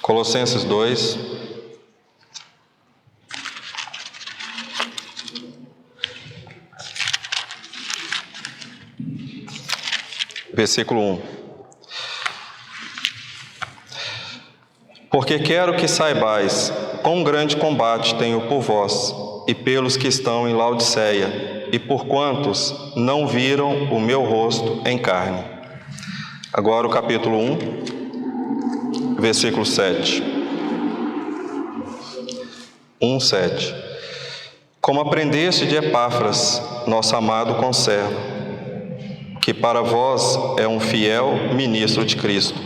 Colossenses 2, versículo 1. Porque quero que saibais quão grande combate tenho por vós e pelos que estão em Laodiceia, e por quantos não viram o meu rosto em carne. Agora o capítulo 1, versículo 7. 1:7. Como aprendeste de Epáfras, nosso amado conservo, que para vós é um fiel ministro de Cristo,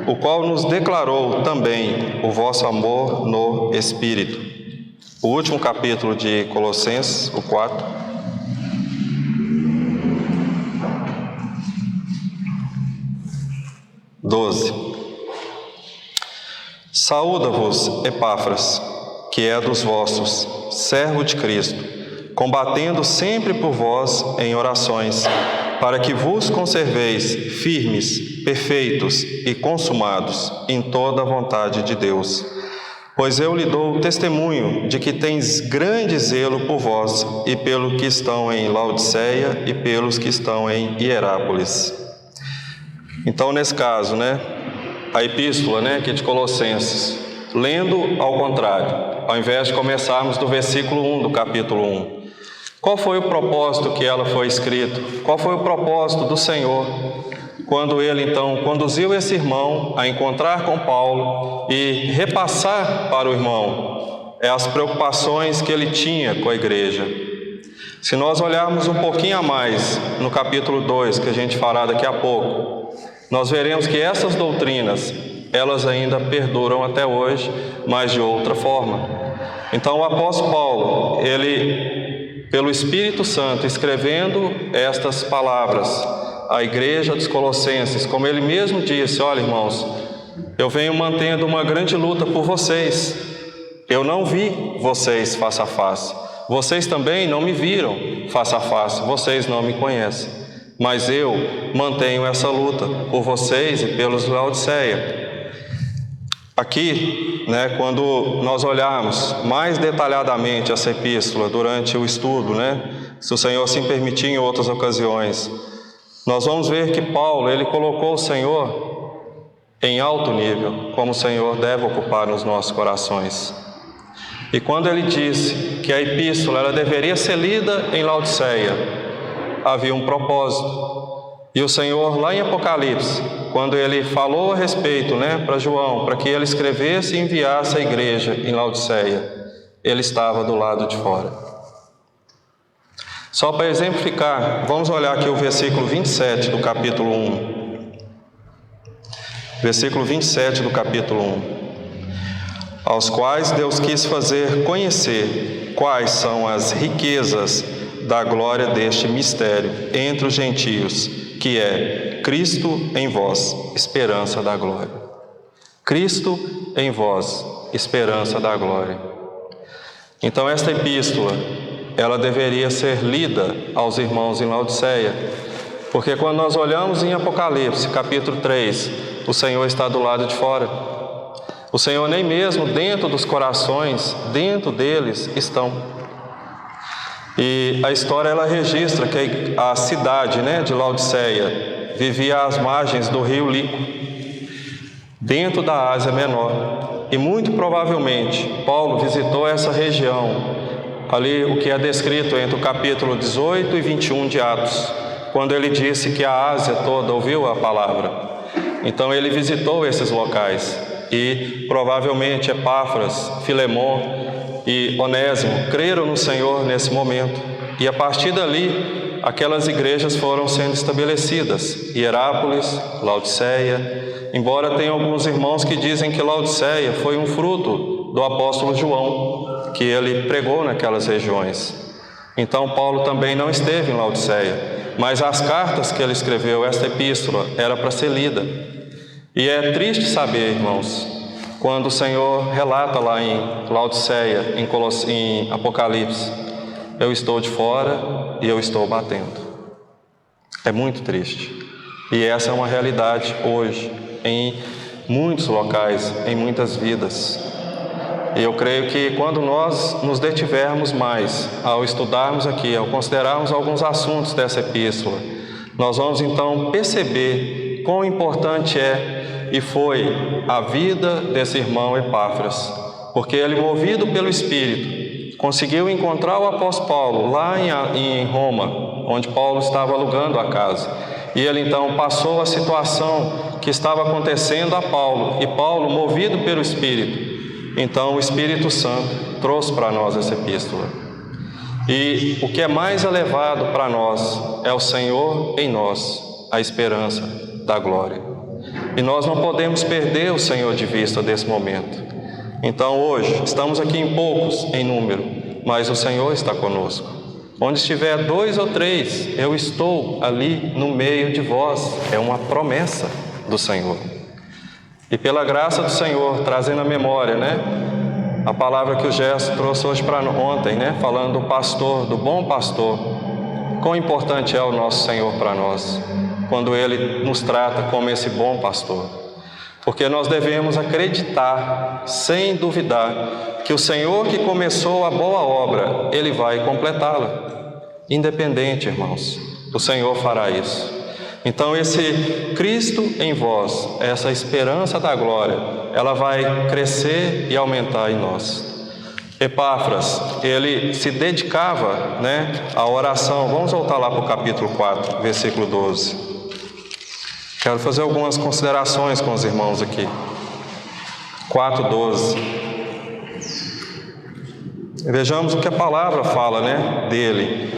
o qual nos declarou também o vosso amor no Espírito. O último capítulo de Colossenses, o 4. Saúda-vos, Epáfras, que é dos vossos, servo de Cristo, combatendo sempre por vós em orações, para que vos conserveis firmes, perfeitos e consumados em toda a vontade de Deus. Pois eu lhe dou testemunho de que tens grande zelo por vós e pelo que estão em Laodiceia e pelos que estão em Hierápolis. Então, nesse caso, a epístola, aqui de Colossenses, lendo ao contrário, ao invés de começarmos do versículo 1 do capítulo 1. Qual foi o propósito que ela foi escrita? Qual foi o propósito do Senhor quando Ele, então, conduziu esse irmão a encontrar com Paulo e repassar para o irmão as preocupações que ele tinha com a igreja? Se nós olharmos um pouquinho a mais no capítulo 2, que a gente fará daqui a pouco, nós veremos que essas doutrinas, elas ainda perduram até hoje, mas de outra forma. Então, o apóstolo Paulo, ele, pelo Espírito Santo, escrevendo estas palavras à igreja dos Colossenses, como ele mesmo disse: olha, irmãos, eu venho mantendo uma grande luta por vocês. Eu não vi vocês face a face. Vocês também não me viram face a face. Vocês não me conhecem. Mas eu mantenho essa luta por vocês e pelos Laodiceia. Aqui, quando nós olharmos mais detalhadamente essa epístola durante o estudo, se o Senhor assim permitir em outras ocasiões, nós vamos ver que Paulo, ele colocou o Senhor em alto nível, como o Senhor deve ocupar nos nossos corações. E quando ele disse que a epístola ela deveria ser lida em Laodiceia, havia um propósito. E o Senhor, lá em Apocalipse, quando ele falou a respeito, para João, para que ele escrevesse e enviasse à igreja em Laodiceia, ele estava do lado de fora. Só para exemplificar, vamos olhar aqui o versículo 27 do capítulo 1. Versículo 27 do capítulo 1. Aos quais Deus quis fazer conhecer quais são as riquezas da glória deste mistério entre os gentios, que é Cristo em vós, esperança da glória. Cristo em vós, esperança da glória. Então, esta epístola, ela deveria ser lida aos irmãos em Laodiceia, porque quando nós olhamos em Apocalipse, capítulo 3, o Senhor está do lado de fora. O Senhor nem mesmo dentro dos corações, dentro deles estão. E a história, ela registra que a cidade, de Laodiceia, vivia às margens do rio Lico, dentro da Ásia Menor. E muito provavelmente, Paulo visitou essa região, ali o que é descrito entre o capítulo 18 e 21 de Atos, quando ele disse que a Ásia toda ouviu a palavra. Então ele visitou esses locais e provavelmente Epáfras, Filemon e Onésimo creram no Senhor nesse momento. E a partir dali, aquelas igrejas foram sendo estabelecidas, Hierápolis, Laodiceia, embora tenha alguns irmãos que dizem que Laodiceia foi um fruto do apóstolo João, que ele pregou naquelas regiões. Então Paulo também não esteve em Laodiceia, mas as cartas que ele escreveu, esta epístola, era para ser lida. E é triste saber, irmãos, quando o Senhor relata lá em Laodiceia, em Apocalipse: eu estou de fora e eu estou batendo. É muito triste. E essa é uma realidade hoje em muitos locais, em muitas vidas. E eu creio que quando nós nos detivermos mais ao estudarmos aqui, ao considerarmos alguns assuntos dessa epístola, nós vamos então perceber quão importante é e foi a vida desse irmão Epáfras, porque ele, movido pelo Espírito, conseguiu encontrar o apóstolo Paulo lá em Roma, onde Paulo estava alugando a casa. E ele então passou a situação que estava acontecendo a Paulo, e Paulo, movido pelo Espírito, então o Espírito Santo trouxe para nós essa epístola. E o que é mais elevado para nós é o Senhor em nós, a esperança da glória. E nós não podemos perder o Senhor de vista desse momento. Então hoje, estamos aqui em poucos em número, mas o Senhor está conosco. Onde estiver 2 ou 3, eu estou ali no meio de vós. É uma promessa do Senhor. E pela graça do Senhor, trazendo a memória, a palavra que o Gerson trouxe hoje para ontem, falando do pastor, do bom pastor. Quão importante é o nosso Senhor para nós, quando Ele nos trata como esse bom pastor. Porque nós devemos acreditar, sem duvidar, que o Senhor que começou a boa obra, Ele vai completá-la. Independente, irmãos, o Senhor fará isso. Então esse Cristo em vós, essa esperança da glória, ela vai crescer e aumentar em nós. Epáfras, ele se dedicava à oração. Vamos voltar lá para o capítulo 4, versículo 12. Quero fazer algumas considerações com os irmãos aqui. 4:12. Vejamos o que a palavra fala, dele.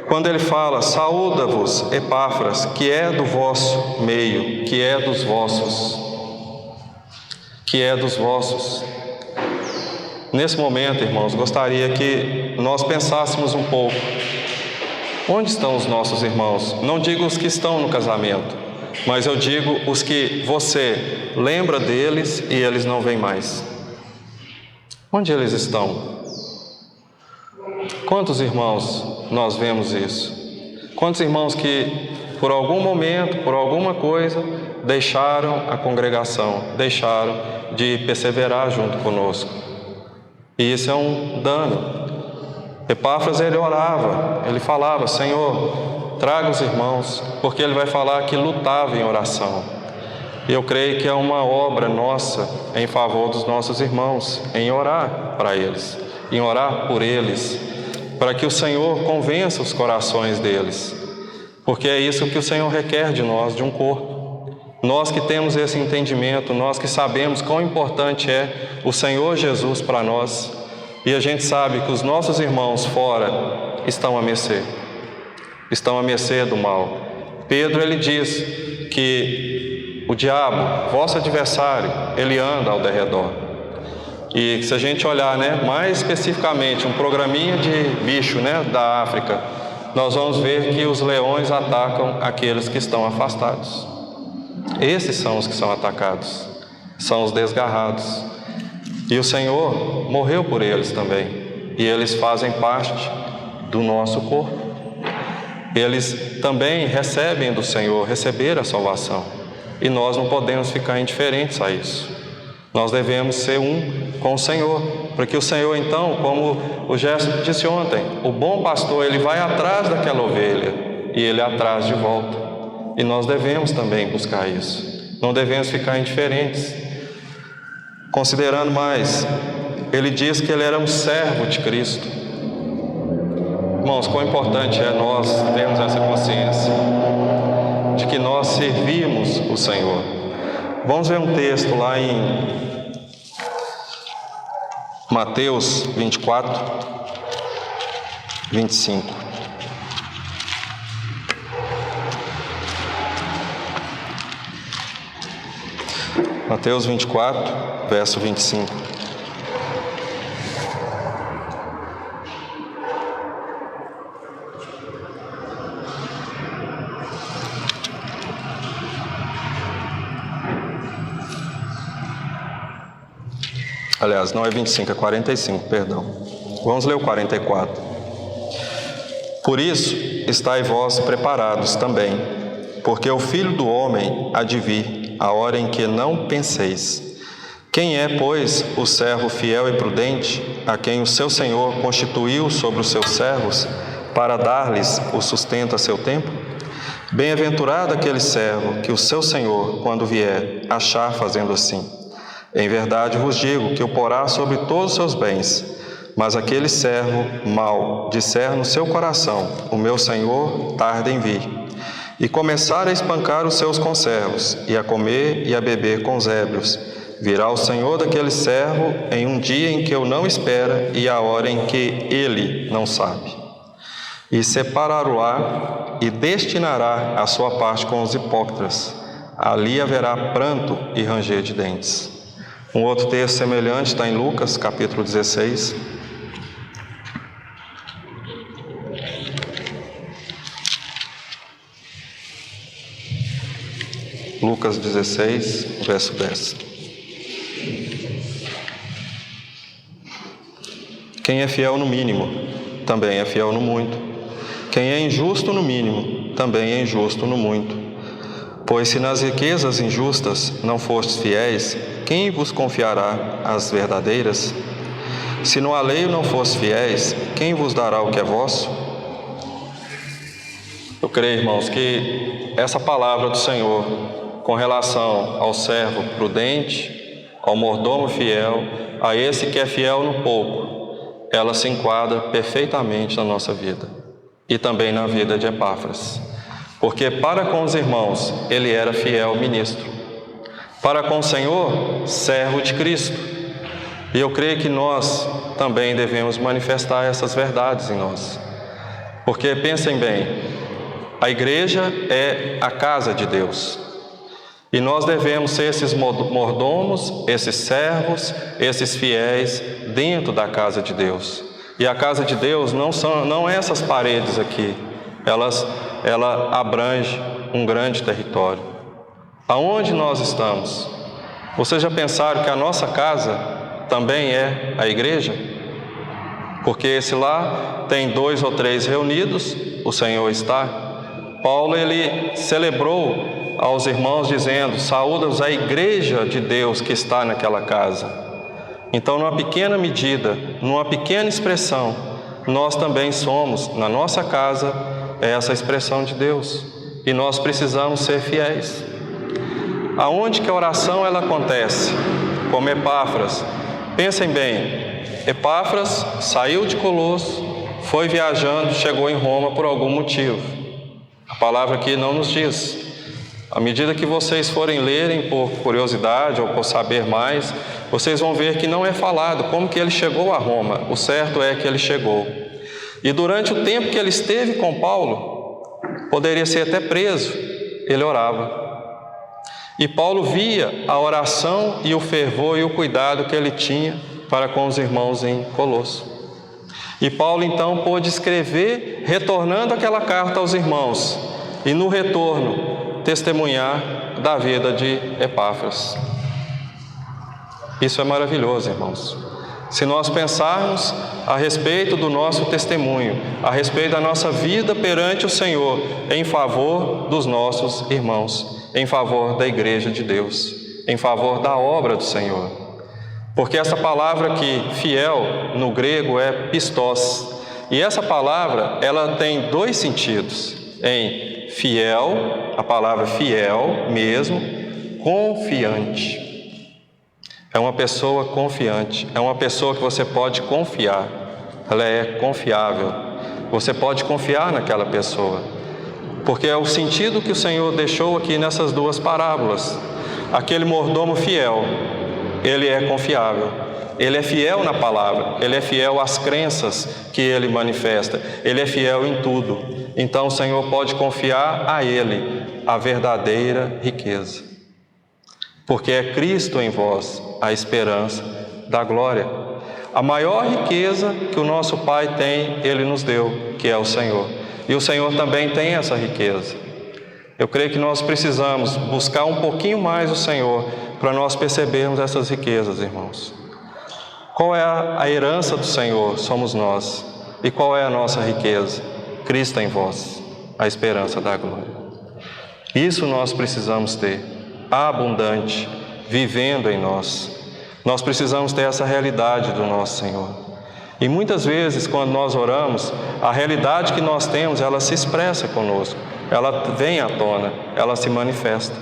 Quando ele fala, saúda-vos, Epáfras, que é do vosso meio, que é dos vossos. Que é dos vossos. Nesse momento, irmãos, gostaria que nós pensássemos um pouco. Onde estão os nossos irmãos? Não digo os que estão no casamento, mas eu digo os que você lembra deles e eles não vêm mais. Onde eles estão? Quantos irmãos nós vemos isso? Quantos irmãos que, por algum momento, por alguma coisa, deixaram a congregação, deixaram de perseverar junto conosco? E isso é um dano. Epáfras, ele orava, ele falava, Senhor, traga os irmãos, porque ele vai falar que lutava em oração. E eu creio que é uma obra nossa em favor dos nossos irmãos, em orar para eles, em orar por eles, para que o Senhor convença os corações deles, porque é isso que o Senhor requer de nós, de um corpo. Nós que temos esse entendimento, nós que sabemos quão importante é o Senhor Jesus para nós, e a gente sabe que os nossos irmãos fora estão à mercê do mal. Pedro, ele diz que o diabo, vosso adversário, ele anda ao derredor. E se a gente olhar, mais especificamente um programinha de bicho, da África, nós vamos ver que os leões atacam aqueles que estão afastados. Esses são os que são atacados, são os desgarrados. E o Senhor morreu por eles também, e eles fazem parte do nosso corpo. Eles também recebem do Senhor, receberam a salvação, e nós não podemos ficar indiferentes a isso. Nós devemos ser um com o Senhor, porque o Senhor então, como o Gerson disse ontem, o bom pastor, ele vai atrás daquela ovelha, e ele atrás de volta. E nós devemos também buscar isso, não devemos ficar indiferentes. Considerando mais, ele diz que ele era um servo de Cristo. Irmãos, quão importante é nós termos essa consciência de que nós servimos o Senhor. Vamos ver um texto lá em Mateus 24, 25. Mateus 24, verso 25. Aliás, não é 25, é 45, perdão. Vamos ler o 44. Por isso, estai vós preparados também, porque o Filho do Homem há de vir a hora em que não penseis. Quem é, pois, o servo fiel e prudente, a quem o seu Senhor constituiu sobre os seus servos, para dar-lhes o sustento a seu tempo? Bem-aventurado aquele servo que o seu Senhor, quando vier, achar fazendo assim. Em verdade vos digo que o porá sobre todos os seus bens. Mas aquele servo mau disser no seu coração: o meu Senhor tarda em vir, e começar a espancar os seus conservos, e a comer e a beber com os ébrios, virá o Senhor daquele servo em um dia em que eu não espera e a hora em que ele não sabe. E separar-o-á e destinará a sua parte com os hipócritas. Ali haverá pranto e ranger de dentes. Um outro texto semelhante está em Lucas, capítulo 16. Lucas 16, verso 10. Quem é fiel no mínimo, também é fiel no muito. Quem é injusto no mínimo, também é injusto no muito. Pois se nas riquezas injustas não fostes fiéis, quem vos confiará as verdadeiras? Se no alheio não fostes fiéis, quem vos dará o que é vosso? Eu creio, irmãos, que essa palavra do Senhor, com relação ao servo prudente, ao mordomo fiel, a esse que é fiel no pouco, ela se enquadra perfeitamente na nossa vida e também na vida de Epáfras. Porque para com os irmãos ele era fiel ministro, para com o Senhor, servo de Cristo. E eu creio que nós também devemos manifestar essas verdades em nós. Porque pensem bem, a igreja é a casa de Deus. E nós devemos ser esses mordomos, esses servos, esses fiéis dentro da casa de Deus. E a casa de Deus não é essas paredes aqui. Ela abrange um grande território. Aonde nós estamos? Vocês já pensaram que a nossa casa também é a igreja? Porque esse lá tem 2 ou 3 reunidos, o Senhor está. Paulo, ele celebrou aos irmãos dizendo: saúda-os a igreja de Deus que está naquela casa. Então, numa pequena medida, numa pequena expressão, nós também somos, na nossa casa, essa expressão de Deus. E nós precisamos ser fiéis. Aonde que a oração ela acontece? Como Epáfras. Pensem bem, Epáfras saiu de Colosso, foi viajando, chegou em Roma por algum motivo. A palavra aqui não nos diz. À medida que vocês forem lerem por curiosidade ou por saber mais, vocês vão ver que não é falado como que ele chegou a Roma. O certo é que ele chegou. E durante o tempo que ele esteve com Paulo, poderia ser até preso, ele orava. E Paulo via a oração e o fervor e o cuidado que ele tinha para com os irmãos em Colosso. E Paulo então pôde escrever, retornando aquela carta aos irmãos, e no retorno testemunhar da vida de Epáfras. Isso é maravilhoso, irmãos. Se nós pensarmos a respeito do nosso testemunho, a respeito da nossa vida perante o Senhor, em favor dos nossos irmãos, em favor da igreja de Deus, em favor da obra do Senhor. Porque essa palavra aqui, fiel, no grego é pistos. E essa palavra, ela tem 2 sentidos. Em fiel, a palavra fiel mesmo, confiante. É uma pessoa confiante, é uma pessoa que você pode confiar. Ela é confiável. Você pode confiar naquela pessoa. Porque é o sentido que o Senhor deixou aqui nessas 2 parábolas. Aquele mordomo fiel, ele é confiável. Ele é fiel na palavra, ele é fiel às crenças que ele manifesta. Ele é fiel em tudo. Então o Senhor pode confiar a ele a verdadeira riqueza. Porque é Cristo em vós a esperança da glória. A maior riqueza que o nosso Pai tem, Ele nos deu, que é o Senhor. E o Senhor também tem essa riqueza. Eu creio que nós precisamos buscar um pouquinho mais o Senhor para nós percebermos essas riquezas, irmãos. Qual é a herança do Senhor? Somos nós. E qual é a nossa riqueza? Cristo em vós, a esperança da glória. Isso nós precisamos ter. abundante, vivendo em nós. Nós precisamos ter essa realidade do nosso Senhor. E muitas vezes, quando nós oramos, a realidade que nós temos, ela se expressa conosco, ela vem à tona, ela se manifesta.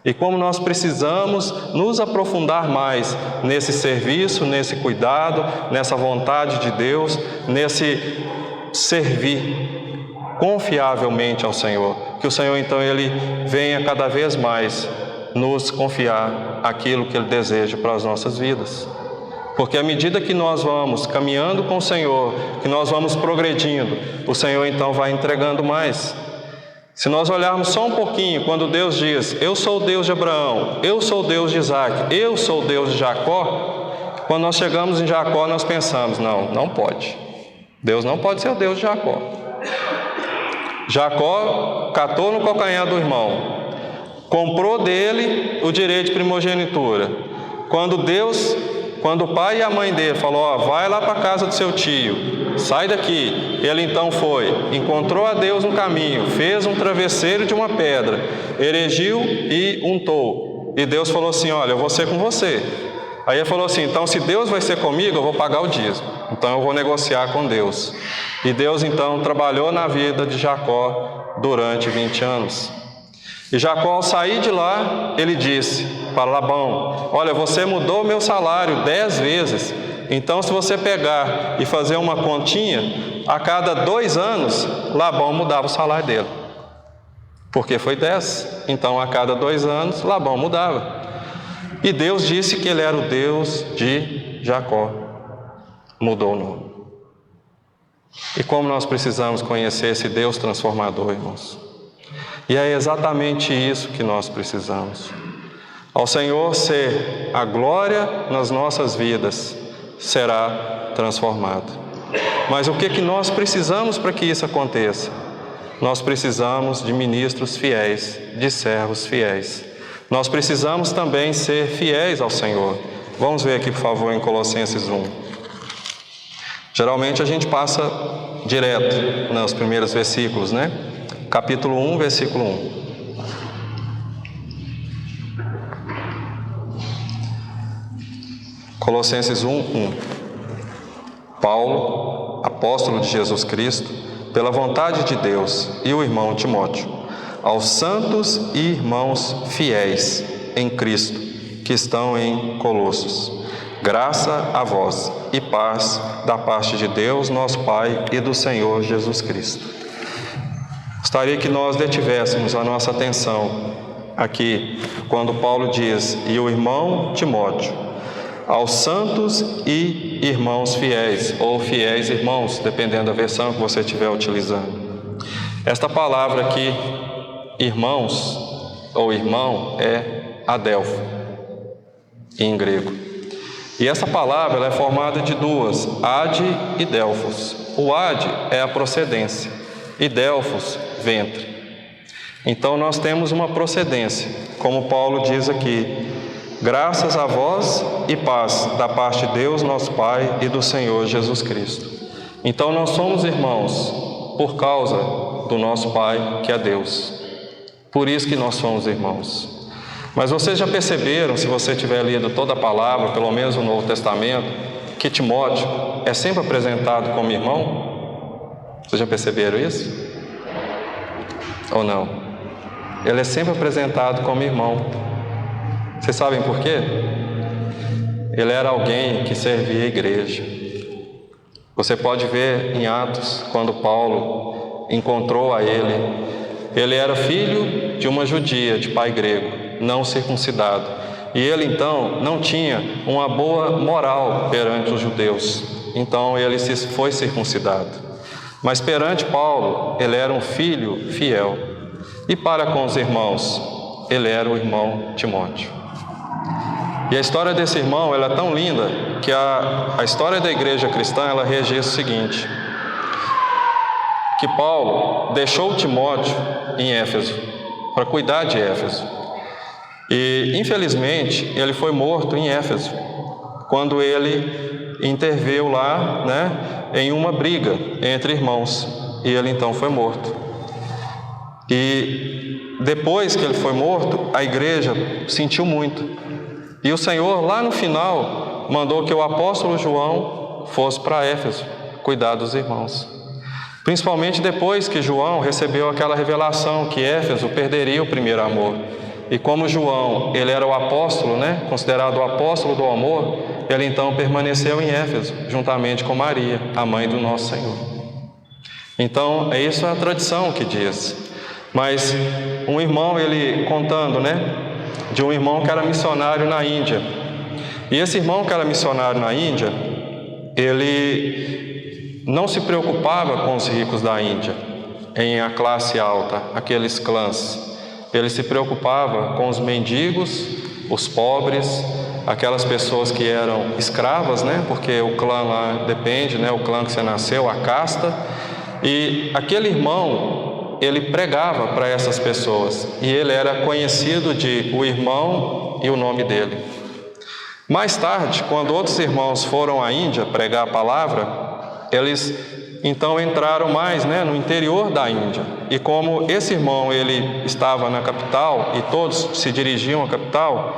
E como nós precisamos nos aprofundar mais nesse serviço, nesse cuidado, nessa vontade de Deus, nesse servir confiavelmente ao Senhor. Que o Senhor, então, Ele venha cada vez mais nos confiar aquilo que Ele deseja para as nossas vidas. Porque à medida que nós vamos caminhando com o Senhor, que nós vamos progredindo, o Senhor então vai entregando mais. Se nós olharmos só um pouquinho, quando Deus diz, eu sou o Deus de Abraão, eu sou o Deus de Isaac, eu sou o Deus de Jacó, quando nós chegamos em Jacó, nós pensamos, não pode. Deus não pode ser o Deus de Jacó. Jacó catou no calcanhar do irmão, comprou dele o direito de primogenitura. Quando o pai e a mãe dele falou, vai lá para a casa do seu tio, sai daqui. Ele então foi, encontrou a Deus no caminho, fez um travesseiro de uma pedra, erigiu e untou. E Deus falou assim, olha, eu vou ser com você. Aí ele falou assim, então se Deus vai ser comigo, eu vou pagar o dízimo. Então eu vou negociar com Deus. E Deus então trabalhou na vida de Jacó durante 20 anos. E Jacó, ao sair de lá, ele disse para Labão, olha, você mudou meu salário 10 vezes, então se você pegar e fazer uma continha, a cada 2 anos, Labão mudava o salário dele. Porque foi 10, então a cada 2 anos, Labão mudava. E Deus disse que Ele era o Deus de Jacó. Mudou o nome. E como nós precisamos conhecer esse Deus transformador, irmãos. E é exatamente isso que nós precisamos. Ao Senhor ser a glória nas nossas vidas, será transformado. Mas o que nós precisamos para que isso aconteça? Nós precisamos de ministros fiéis, de servos fiéis. Nós precisamos também ser fiéis ao Senhor. Vamos ver aqui, por favor, em Colossenses 1. Geralmente a gente passa direto nos primeiros versículos, né? Capítulo 1, versículo 1. Colossenses 1, 1. Paulo, apóstolo de Jesus Cristo, pela vontade de Deus, e o irmão Timóteo, aos santos e irmãos fiéis em Cristo, que estão em Colossos. Graça a vós e paz da parte de Deus, nosso Pai, e do Senhor Jesus Cristo. Gostaria que nós detivéssemos a nossa atenção aqui, quando Paulo diz, e o irmão Timóteo, aos santos e irmãos fiéis, ou fiéis irmãos, dependendo da versão que você estiver utilizando. Esta palavra aqui, irmãos, ou irmão, é adelfo, em grego. E essa palavra ela é formada de duas, ad e delfos. O ad é a procedência, e delfos, ventre. Então nós temos uma procedência, como Paulo diz aqui, graças a vós e paz da parte de Deus, nosso Pai, e do Senhor Jesus Cristo. Então nós somos irmãos por causa do nosso Pai, que é Deus. Por isso que nós somos irmãos. Mas vocês já perceberam, se você tiver lido toda a palavra, pelo menos o Novo Testamento, que Timóteo é sempre apresentado como irmão? Vocês já perceberam isso? Ou não? Ele é sempre apresentado como irmão. Vocês sabem por quê? Ele era alguém que servia a igreja. Você pode ver em Atos, quando Paulo encontrou a ele. Ele era filho de uma judia de pai grego, não circuncidado. E ele então não tinha uma boa moral perante os judeus. Então ele foi circuncidado. Mas perante Paulo, ele era um filho fiel. E para com os irmãos, ele era o irmão Timóteo. E a história desse irmão ela é tão linda que a história da igreja cristã ela registra o seguinte: que Paulo deixou Timóteo em Éfeso para cuidar de Éfeso. E infelizmente ele foi morto em Éfeso quando ele interveio lá, em uma briga entre irmãos, e ele então foi morto. E depois que ele foi morto, a igreja sentiu muito. E o Senhor, lá no final, mandou que o apóstolo João fosse para Éfeso cuidar dos irmãos. Principalmente depois que João recebeu aquela revelação que Éfeso perderia o primeiro amor. E como João, ele era o apóstolo, considerado o apóstolo do amor, ele então permaneceu em Éfeso, juntamente com Maria, a mãe do nosso Senhor. Então, isso é a tradição que diz. Mas um irmão, ele contando, de um irmão que era missionário na Índia. E esse irmão que era missionário na Índia, ele não se preocupava com os ricos da Índia, em a classe alta, aqueles clãs. Ele se preocupava com os mendigos, os pobres, aquelas pessoas que eram escravas, porque o clã lá depende, o clã que você nasceu, a casta. E aquele irmão, ele pregava para essas pessoas, e ele era conhecido de o irmão e o nome dele. Mais tarde, quando outros irmãos foram à Índia pregar a palavra, eles então entraram mais no interior da Índia. E como esse irmão ele estava na capital e todos se dirigiam à capital,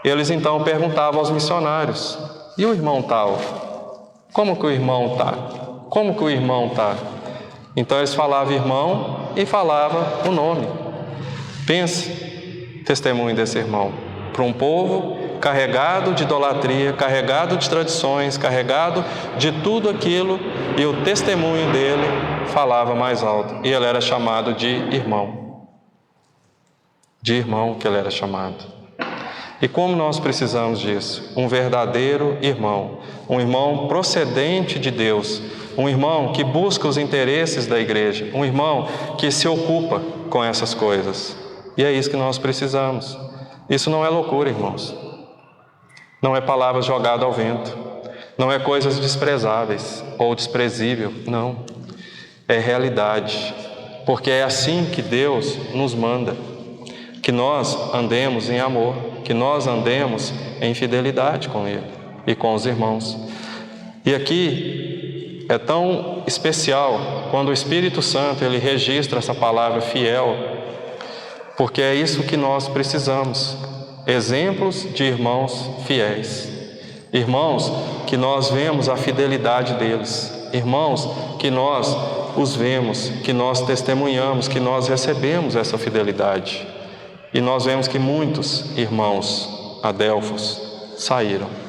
eles então perguntavam aos missionários: e o irmão tal? Como que o irmão está? Como que o irmão está? Então eles falavam irmão e falavam o nome. Pense, testemunho desse irmão, para um povo carregado de idolatria, carregado de tradições, carregado de tudo aquilo, e o testemunho dele falava mais alto, e ele era chamado de irmão. De irmão que ele era chamado. E como nós precisamos disso? Um verdadeiro irmão, um irmão procedente de Deus, um irmão que busca os interesses da igreja, um irmão que se ocupa com essas coisas. E é isso que nós precisamos. Isso não é loucura, irmãos. Não é palavras jogadas ao vento. Não é coisas desprezáveis ou desprezível. Não. É realidade. Porque é assim que Deus nos manda. Que nós andemos em amor. Que nós andemos em fidelidade com Ele e com os irmãos. E aqui é tão especial quando o Espírito Santo ele registra essa palavra fiel, porque é isso que nós precisamos. Exemplos de irmãos fiéis. Irmãos que nós vemos a fidelidade deles. Irmãos que nós os vemos, que nós testemunhamos, que nós recebemos essa fidelidade. E nós vemos que muitos irmãos adelfos saíram.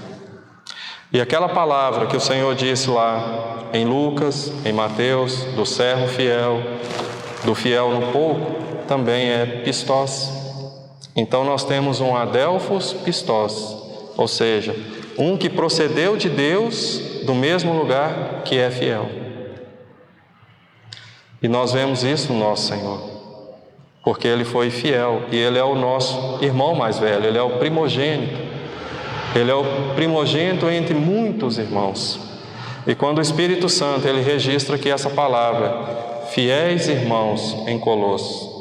E aquela palavra que o Senhor disse lá em Lucas, em Mateus, do servo fiel, do fiel no pouco, também é pistós. Então nós temos um adelfos pistós, ou seja, um que procedeu de Deus do mesmo lugar que é fiel. E nós vemos isso no nosso Senhor, porque Ele foi fiel e Ele é o nosso irmão mais velho, Ele é o primogênito. Ele é o primogênito entre muitos irmãos. E quando o Espírito Santo ele registra aqui essa palavra, fiéis irmãos em Colossos,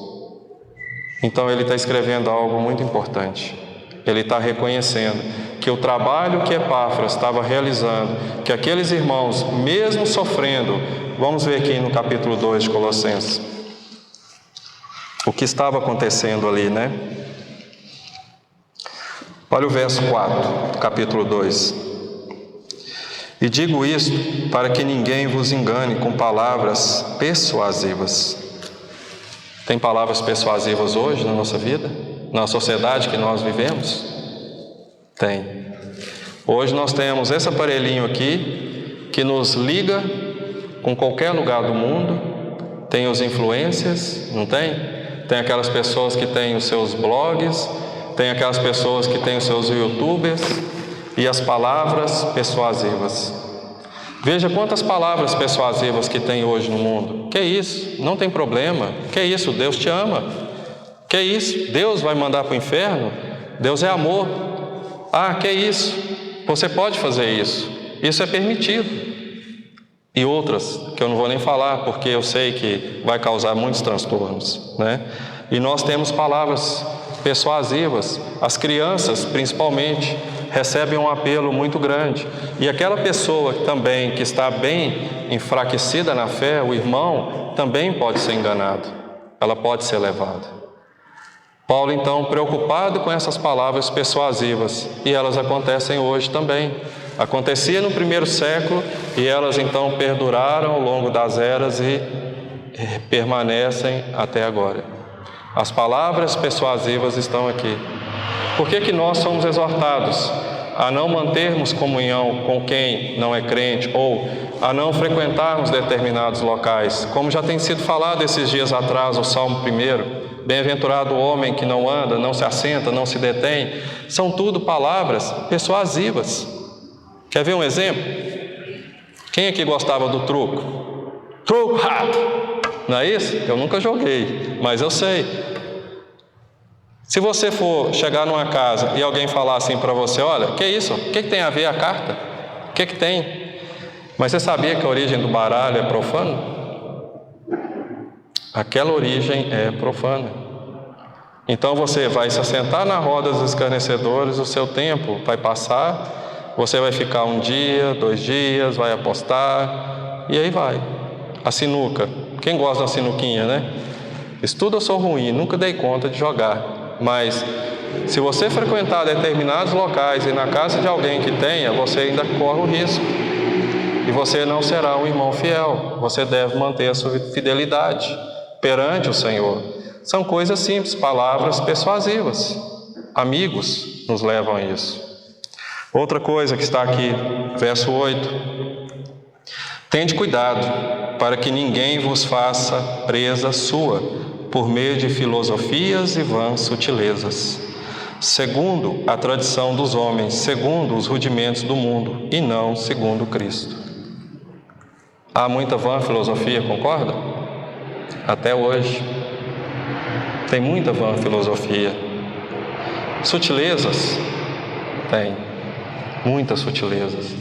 então ele está escrevendo algo muito importante. Ele está reconhecendo que o trabalho que Epáfras estava realizando, que aqueles irmãos, mesmo sofrendo, vamos ver aqui no capítulo 2 de Colossenses, o que estava acontecendo ali, Olha o verso 4, do capítulo 2. E digo isto para que ninguém vos engane com palavras persuasivas. Tem palavras persuasivas hoje na nossa vida? Na sociedade que nós vivemos? Tem. Hoje nós temos esse aparelhinho aqui que nos liga com qualquer lugar do mundo. Tem os influencers, não tem? Tem aquelas pessoas que têm os seus blogs, tem aquelas pessoas que têm os seus youtubers e as palavras persuasivas. Veja quantas palavras persuasivas que tem hoje no mundo. Que isso? Não tem problema. Que isso? Deus te ama. Que isso? Deus vai mandar para o inferno? Deus é amor. Ah, que isso? Você pode fazer isso. Isso é permitido. E outras que eu não vou nem falar, porque eu sei que vai causar muitos transtornos, E nós temos palavras persuasivas. As crianças, principalmente, recebem um apelo muito grande. E aquela pessoa também que está bem enfraquecida na fé, o irmão, também pode ser enganado. Ela pode ser levada. Paulo, então, preocupado com essas palavras persuasivas, e elas acontecem hoje também. Acontecia no primeiro século e elas, então, perduraram ao longo das eras e permanecem até agora. As palavras persuasivas estão aqui. Por que nós somos exortados a não mantermos comunhão com quem não é crente ou a não frequentarmos determinados locais? Como já tem sido falado esses dias atrás, o Salmo 1, bem-aventurado o homem que não anda, não se assenta, não se detém, são tudo palavras persuasivas. Quer ver um exemplo? Quem aqui gostava do truco? Truco, rato! Não é isso? Eu nunca joguei, mas eu sei. Se você for chegar numa casa e alguém falar assim para você, olha, que isso? O que tem a ver a carta? O que tem? Mas você sabia que a origem do baralho é profana? Aquela origem é profana. Então você vai se assentar na roda dos escarnecedores, o seu tempo vai passar, você vai ficar 1 dia, 2 dias, vai apostar, e aí vai. A sinuca. Quem gosta da sinuquinha, né? Isso tudo eu sou ruim, nunca dei conta de jogar. Mas se você frequentar determinados locais e na casa de alguém que tenha, você ainda corre o risco. E você não será um irmão fiel. Você deve manter a sua fidelidade perante o Senhor. São coisas simples, palavras persuasivas. Amigos nos levam a isso. Outra coisa que está aqui, verso 8. Tende cuidado para que ninguém vos faça presa sua, por meio de filosofias e vãs sutilezas, segundo a tradição dos homens, segundo os rudimentos do mundo, e não segundo Cristo. Há muita vã filosofia, concorda? Até hoje. Tem muita vã filosofia. Sutilezas? Tem. Muitas sutilezas.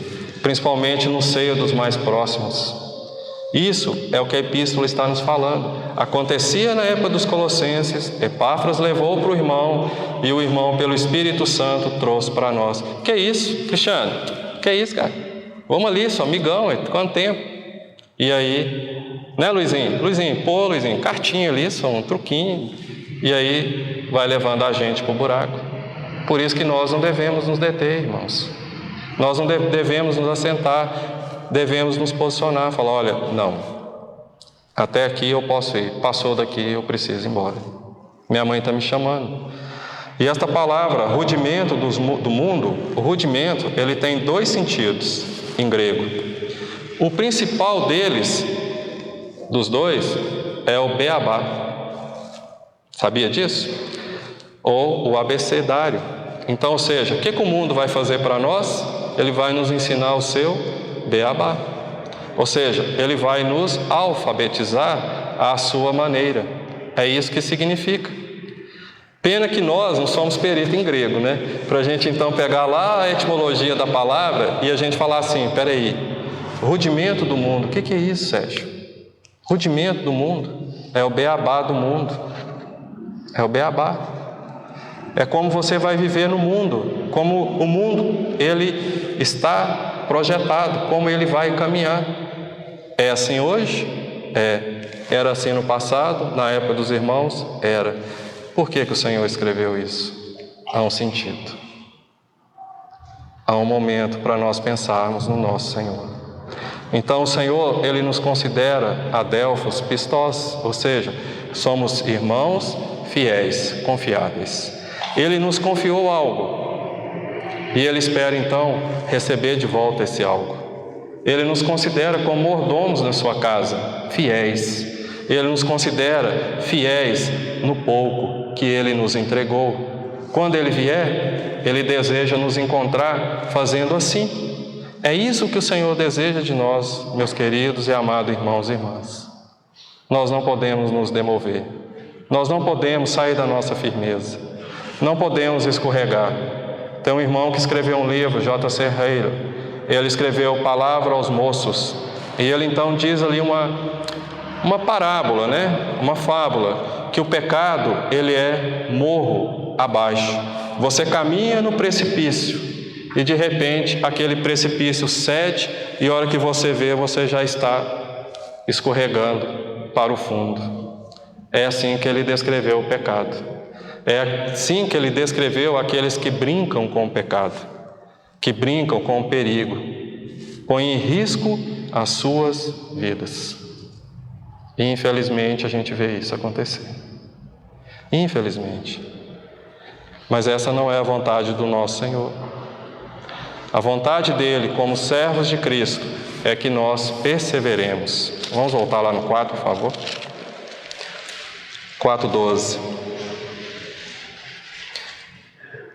Principalmente no seio dos mais próximos. Isso é o que a epístola está nos falando. Acontecia na época dos Colossenses, Epáfras levou para o irmão, e o irmão, pelo Espírito Santo, trouxe para nós. Que isso, Cristiano? Que isso, cara? Vamos ali, só amigão, quanto tempo? E aí, né, Luizinho? Luizinho, cartinha ali, só um truquinho. E aí, vai levando a gente para o buraco. Por isso que nós não devemos nos deter, irmãos. Nós não devemos nos assentar, devemos nos posicionar, falar, olha, não, até aqui eu posso ir, passou daqui eu preciso ir embora. Minha mãe está me chamando. E esta palavra, rudimento do mundo, o rudimento, ele tem 2 sentidos em grego. O principal deles, dos 2, é o beabá. Sabia disso? Ou o abecedário. Então, ou seja, o que o mundo vai fazer para nós? Ele vai nos ensinar o seu beabá. Ou seja, ele vai nos alfabetizar à sua maneira. É isso que significa. Pena que nós não somos perito em grego, né? Para a gente então pegar lá a etimologia da palavra e a gente falar assim, peraí, rudimento do mundo, o que é isso, Sérgio? Rudimento do mundo é o beabá do mundo. É o beabá. É como você vai viver no mundo, como o mundo, ele está projetado, como ele vai caminhar. É assim hoje? É. Era assim no passado, na época dos irmãos? Era. Por que o Senhor escreveu isso? Há um sentido. Há um momento para nós pensarmos no nosso Senhor. Então o Senhor, ele nos considera adelphos pistos, ou seja, somos irmãos fiéis, confiáveis. Ele nos confiou algo e Ele espera então receber de volta esse algo. Ele nos considera como mordomos na sua casa, fiéis. Ele nos considera fiéis no pouco que Ele nos entregou. Quando Ele vier, Ele deseja nos encontrar fazendo assim. É isso que o Senhor deseja de nós, meus queridos e amados irmãos e irmãs. Nós não podemos nos demover. Nós não podemos sair da nossa firmeza. Não podemos escorregar. Tem um irmão que escreveu um livro, J.C. Ryle. Ele escreveu Palavra aos Moços. E ele então diz ali uma parábola, né? Uma fábula, que o pecado, ele é morro abaixo. Você caminha no precipício e de repente aquele precipício cede e a hora que você vê, você já está escorregando para o fundo. É assim que ele descreveu o pecado. É assim que ele descreveu aqueles que brincam com o pecado, que brincam com o perigo, põem em risco as suas vidas. E infelizmente a gente vê isso acontecer. Infelizmente. Mas essa não é a vontade do nosso Senhor. A vontade dele, como servos de Cristo, é que nós perseveremos. Vamos voltar lá no 4, por favor. 4:12.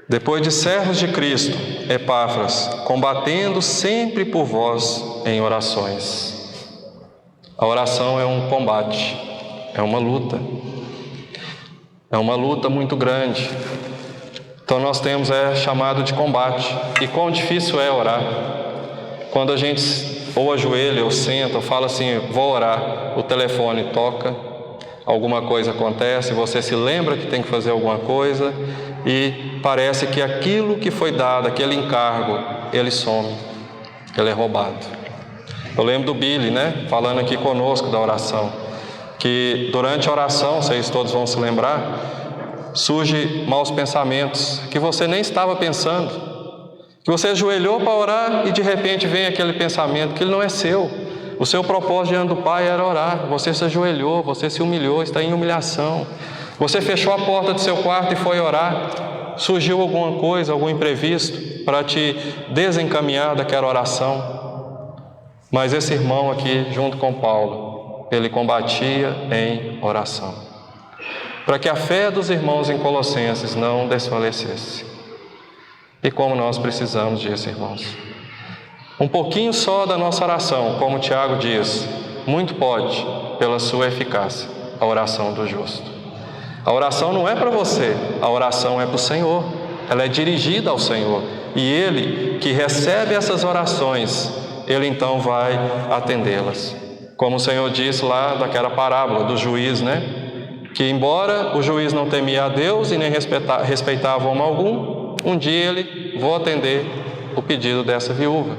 Depois de servos de Cristo, Epáfras, combatendo sempre por vós em orações. A oração é um combate, é uma luta. É uma luta muito grande. Então nós temos chamado de combate. E quão difícil é orar. Quando a gente ou ajoelha, ou senta, ou fala assim, vou orar, o telefone toca, alguma coisa acontece, você se lembra que tem que fazer alguma coisa e parece que aquilo que foi dado, aquele encargo, ele some, ele é roubado. Eu lembro do Billy, falando aqui conosco da oração, que durante a oração, vocês todos vão se lembrar, surge maus pensamentos que você nem estava pensando, que você ajoelhou para orar e de repente vem aquele pensamento que ele não é seu. O seu propósito diante do Pai era orar. Você se ajoelhou, você se humilhou, está em humilhação. Você fechou a porta do seu quarto e foi orar. Surgiu alguma coisa, algum imprevisto para te desencaminhar daquela oração. Mas esse irmão aqui, junto com Paulo, ele combatia em oração, para que a fé dos irmãos em Colossenses não desfalecesse. E como nós precisamos disso, irmãos. Um pouquinho só da nossa oração, como Tiago diz, muito pode, pela sua eficácia, a oração do justo. A oração não é para você, a oração é para o Senhor. Ela é dirigida ao Senhor. E Ele, que recebe essas orações, Ele então vai atendê-las. Como o Senhor disse lá daquela parábola do juiz, que embora o juiz não temia a Deus e nem respeitava homem algum, um dia ele, vou atender o pedido dessa viúva.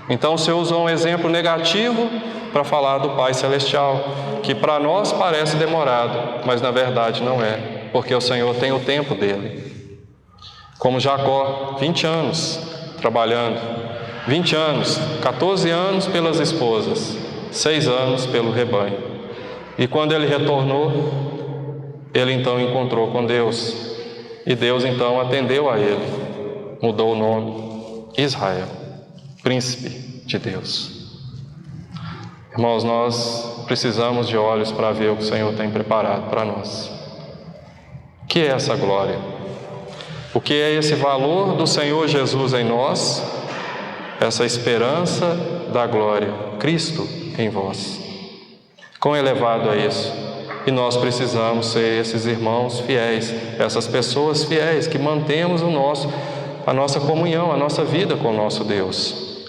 Então o Senhor usou um exemplo negativo para falar do Pai Celestial, que para nós parece demorado, mas na verdade não é, porque o Senhor tem o tempo dele. Como Jacó, 20 anos trabalhando, 20 anos, 14 anos pelas esposas, 6 anos pelo rebanho. E quando ele retornou, ele então encontrou com Deus. E Deus então atendeu a ele, mudou o nome, Israel, príncipe de Deus. Irmãos, nós precisamos de olhos para ver o que o Senhor tem preparado para nós. O que é essa glória? O que é esse valor do Senhor Jesus em nós? Essa esperança da glória, Cristo em vós. Quão elevado é isso? E nós precisamos ser esses irmãos fiéis, essas pessoas fiéis que mantemos a nossa comunhão, a nossa vida com o nosso Deus.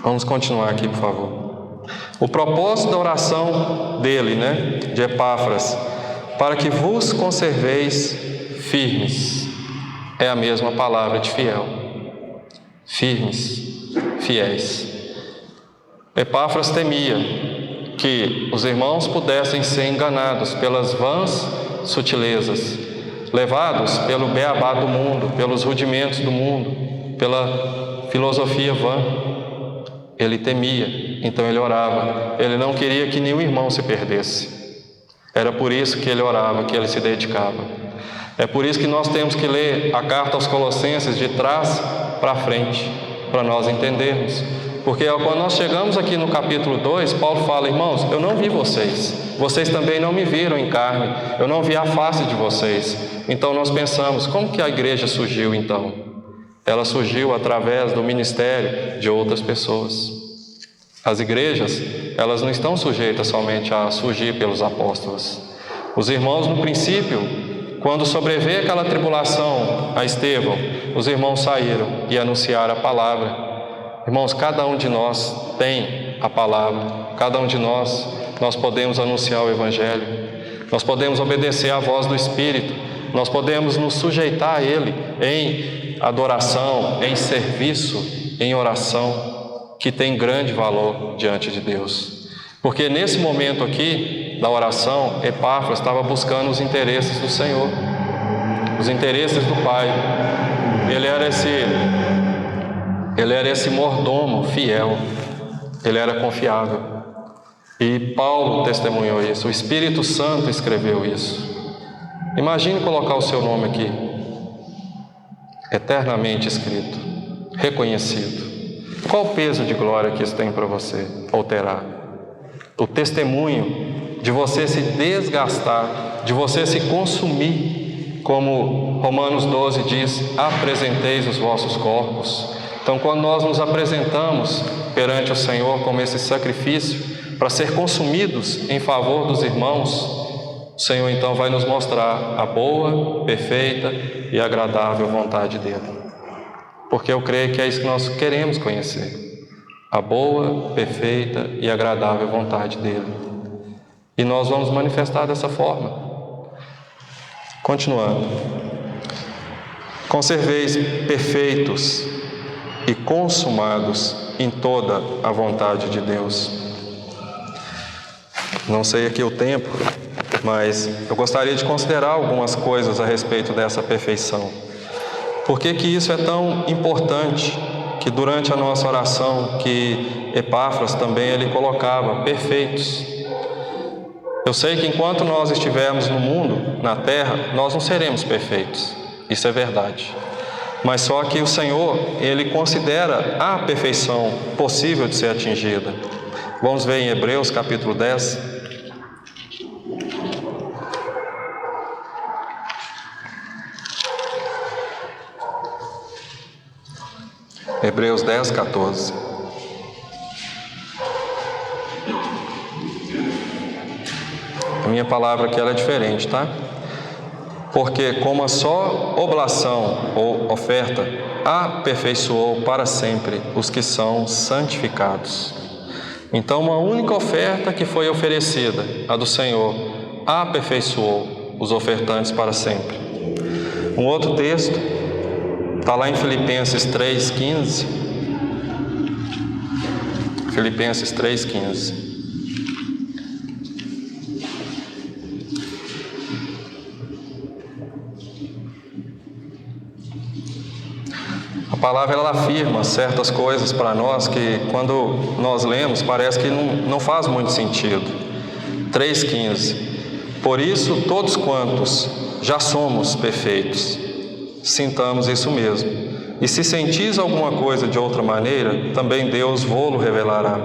Vamos continuar aqui, por favor. O propósito da oração dele, de Epáfras, para que vos conserveis firmes, é a mesma palavra de fiel. Firmes, fiéis. Epáfras temia que os irmãos pudessem ser enganados pelas vãs sutilezas, levados pelo beabá do mundo, pelos rudimentos do mundo, pela filosofia vã. Ele temia, então ele orava. Ele não queria que nenhum irmão se perdesse. Era por isso que ele orava, que ele se dedicava. É por isso que nós temos que ler a carta aos Colossenses de trás para frente, para nós entendermos. Porque quando nós chegamos aqui no capítulo 2, Paulo fala, irmãos, eu não vi vocês também não me viram em carne, eu não vi a face de vocês. Então nós pensamos, como que a igreja surgiu então? Ela surgiu através do ministério de outras pessoas. As igrejas, elas não estão sujeitas somente a surgir pelos apóstolos. Os irmãos, no princípio, quando sobreveio aquela tribulação a Estevão, os irmãos saíram e anunciaram a palavra. Irmãos, cada um de nós tem a palavra, cada um de nós podemos anunciar o Evangelho, nós podemos obedecer à voz do Espírito, nós podemos nos sujeitar a Ele em adoração, em serviço, em oração, que tem grande valor diante de Deus. Porque nesse momento aqui da oração, Epáfras estava buscando os interesses do Senhor. os interesses do Pai. Ele era esse mordomo fiel, ele era confiável. E Paulo testemunhou isso, o Espírito Santo escreveu isso. Imagine colocar o seu nome aqui, eternamente escrito, reconhecido. Qual o peso de glória que isso tem para você, ou terá? O testemunho de você se desgastar, de você se consumir, como Romanos 12 diz, apresenteis os vossos corpos. Então, quando nós nos apresentamos perante o Senhor como esse sacrifício, para ser consumidos em favor dos irmãos, o Senhor então vai nos mostrar a boa, perfeita e agradável vontade dEle. Porque eu creio que é isso que nós queremos conhecer, a boa, perfeita e agradável vontade dEle. E nós vamos manifestar dessa forma. Continuando. Conserveis perfeitos e consumados em toda a vontade de Deus. Não sei aqui o tempo, mas eu gostaria de considerar algumas coisas a respeito dessa perfeição. Por que isso é tão importante? Que durante a nossa oração, que Epáfras também ele colocava, perfeitos. Eu sei que enquanto nós estivermos no mundo, na terra, nós não seremos perfeitos. Isso é verdade. Mas só que o Senhor, Ele considera a perfeição possível de ser atingida. Vamos ver em Hebreus capítulo 10. Hebreus 10, 14. A minha palavra aqui ela é diferente, tá? Porque como a só oblação ou oferta aperfeiçoou para sempre os que são santificados. Então, uma única oferta que foi oferecida, a do Senhor, aperfeiçoou os ofertantes para sempre. Um outro texto está lá em Filipenses 3,15. Filipenses 3,15. A palavra ela afirma certas coisas para nós que quando nós lemos parece que não faz muito sentido. 3,15. Por isso todos quantos já somos perfeitos, sintamos isso mesmo. E se sentis alguma coisa de outra maneira, também Deus vô-lo revelará.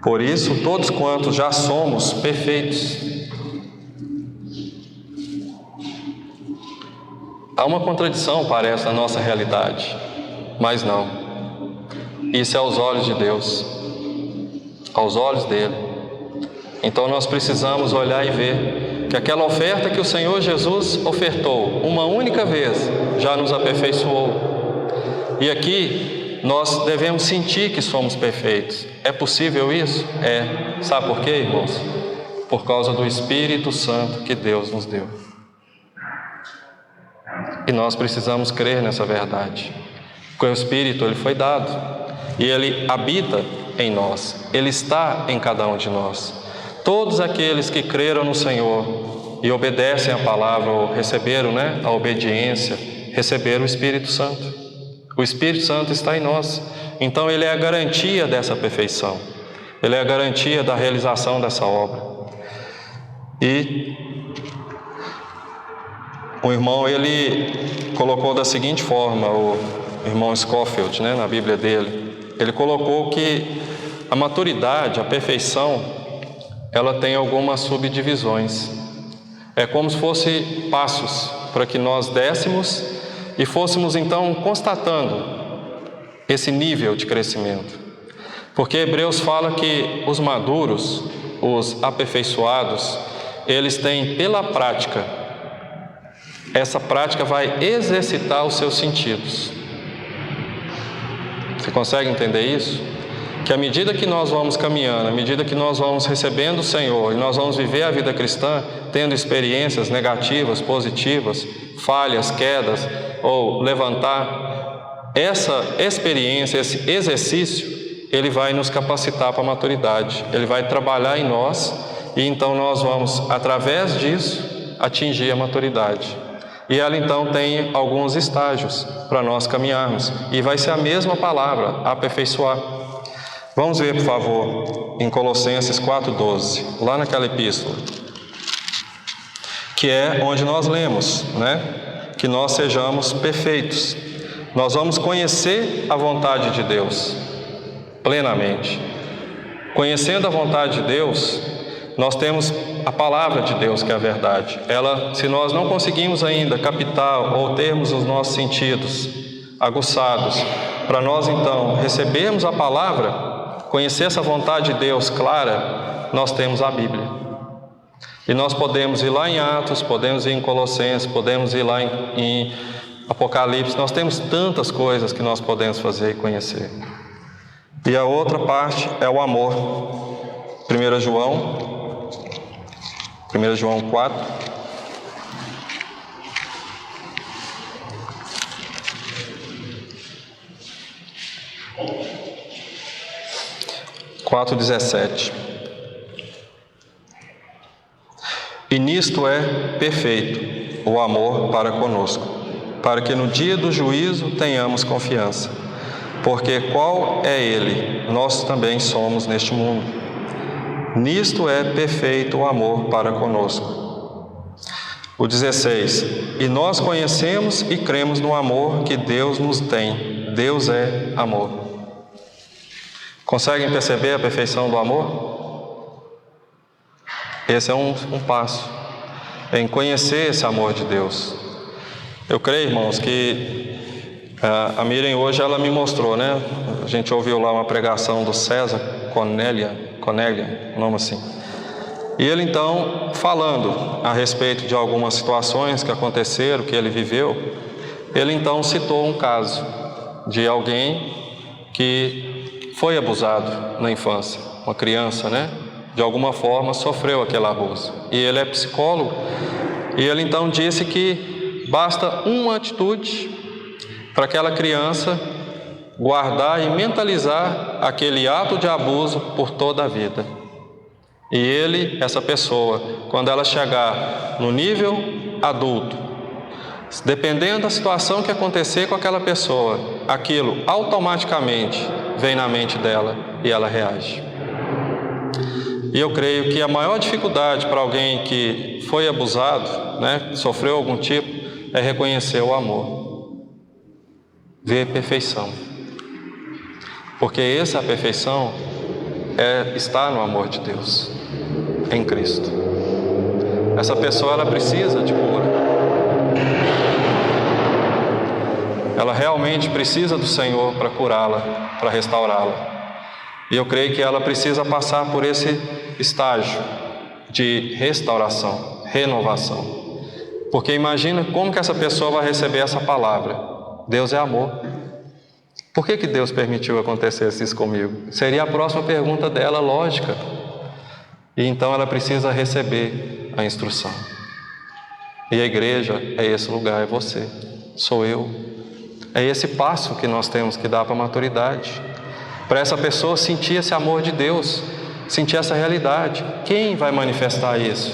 Por isso todos quantos já somos perfeitos. Há uma contradição, parece, na nossa realidade, mas não. Isso é aos olhos de Deus, aos olhos dele. Então nós precisamos olhar e ver que aquela oferta que o Senhor Jesus ofertou uma única vez já nos aperfeiçoou. E aqui nós devemos sentir que somos perfeitos. É possível isso? É. Sabe por quê, irmãos? Por causa do Espírito Santo que Deus nos deu. E nós precisamos crer nessa verdade. Porque o Espírito ele foi dado e ele habita em nós. Ele está em cada um de nós. Todos aqueles que creram no Senhor e obedecem a palavra, ou receberam a obediência, receberam o Espírito Santo. O Espírito Santo está em nós. Então ele é a garantia dessa perfeição. Ele é a garantia da realização dessa obra. E o irmão, ele colocou da seguinte forma, o irmão Scofield, na Bíblia dele, ele colocou que a maturidade, a perfeição, ela tem algumas subdivisões. É como se fossem passos para que nós dessemos e fôssemos então constatando esse nível de crescimento. Porque Hebreus fala que os maduros, os aperfeiçoados, eles têm pela prática. Essa prática vai exercitar os seus sentidos. Você consegue entender isso? Que à medida que nós vamos caminhando, à medida que nós vamos recebendo o Senhor e nós vamos viver a vida cristã, tendo experiências negativas, positivas, falhas, quedas ou levantar, essa experiência, esse exercício, ele vai nos capacitar para a maturidade. Ele vai trabalhar em nós e então nós vamos, através disso, atingir a maturidade. E ela então tem alguns estágios para nós caminharmos. E vai ser a mesma palavra, aperfeiçoar. Vamos ver, por favor, em Colossenses 4,12, lá naquela epístola, que é onde nós lemos, né? Que nós sejamos perfeitos. Nós vamos conhecer a vontade de Deus plenamente. Conhecendo a vontade de Deus, nós temos a palavra de Deus, que é a verdade. Ela, se nós não conseguimos ainda captar ou termos os nossos sentidos aguçados, para nós então recebermos a palavra, conhecer essa vontade de Deus clara, nós temos a Bíblia. E nós podemos ir lá em Atos, podemos ir em Colossenses, podemos ir lá em Apocalipse. Nós temos tantas coisas que nós podemos fazer e conhecer. E a outra parte é o amor. 1 João 4. Quatro 17. E nisto é perfeito o amor para conosco, para que no dia do juízo tenhamos confiança. Porque qual é ele? Nós também somos neste mundo. Nisto é perfeito o amor para conosco. O 16. E nós conhecemos e cremos no amor que Deus nos tem. Deus é amor. Conseguem perceber a perfeição do amor? Esse é um passo em conhecer esse amor de Deus. Eu creio, irmãos, que a Miriam hoje ela me mostrou, né? A gente ouviu lá uma pregação do César Cornélia, nome assim. E ele então, falando a respeito de algumas situações que aconteceram, que ele viveu, ele então citou um caso de alguém que foi abusado na infância, uma criança, né? De alguma forma sofreu aquele abuso. E ele é psicólogo, e ele então disse que basta uma atitude para aquela criança guardar e mentalizar aquele ato de abuso por toda a vida. E ele, essa pessoa, quando ela chegar no nível adulto, dependendo da situação que acontecer com aquela pessoa, aquilo automaticamente vem na mente dela e ela reage. E eu creio que a maior dificuldade para alguém que foi abusado, né, sofreu algum tipo, é reconhecer o amor, ver perfeição. Porque essa perfeição está no amor de Deus, em Cristo. Essa pessoa ela precisa de cura. Ela realmente precisa do Senhor para curá-la, para restaurá-la. E eu creio que ela precisa passar por esse estágio de restauração, renovação. Porque imagina como que essa pessoa vai receber essa palavra. Deus é amor. Por que Deus permitiu acontecer isso comigo? Seria a próxima pergunta dela, lógica. E então ela precisa receber a instrução. E a igreja é esse lugar, é você, sou eu. É esse passo que nós temos que dar para a maturidade. Para essa pessoa sentir esse amor de Deus, sentir essa realidade. Quem vai manifestar isso?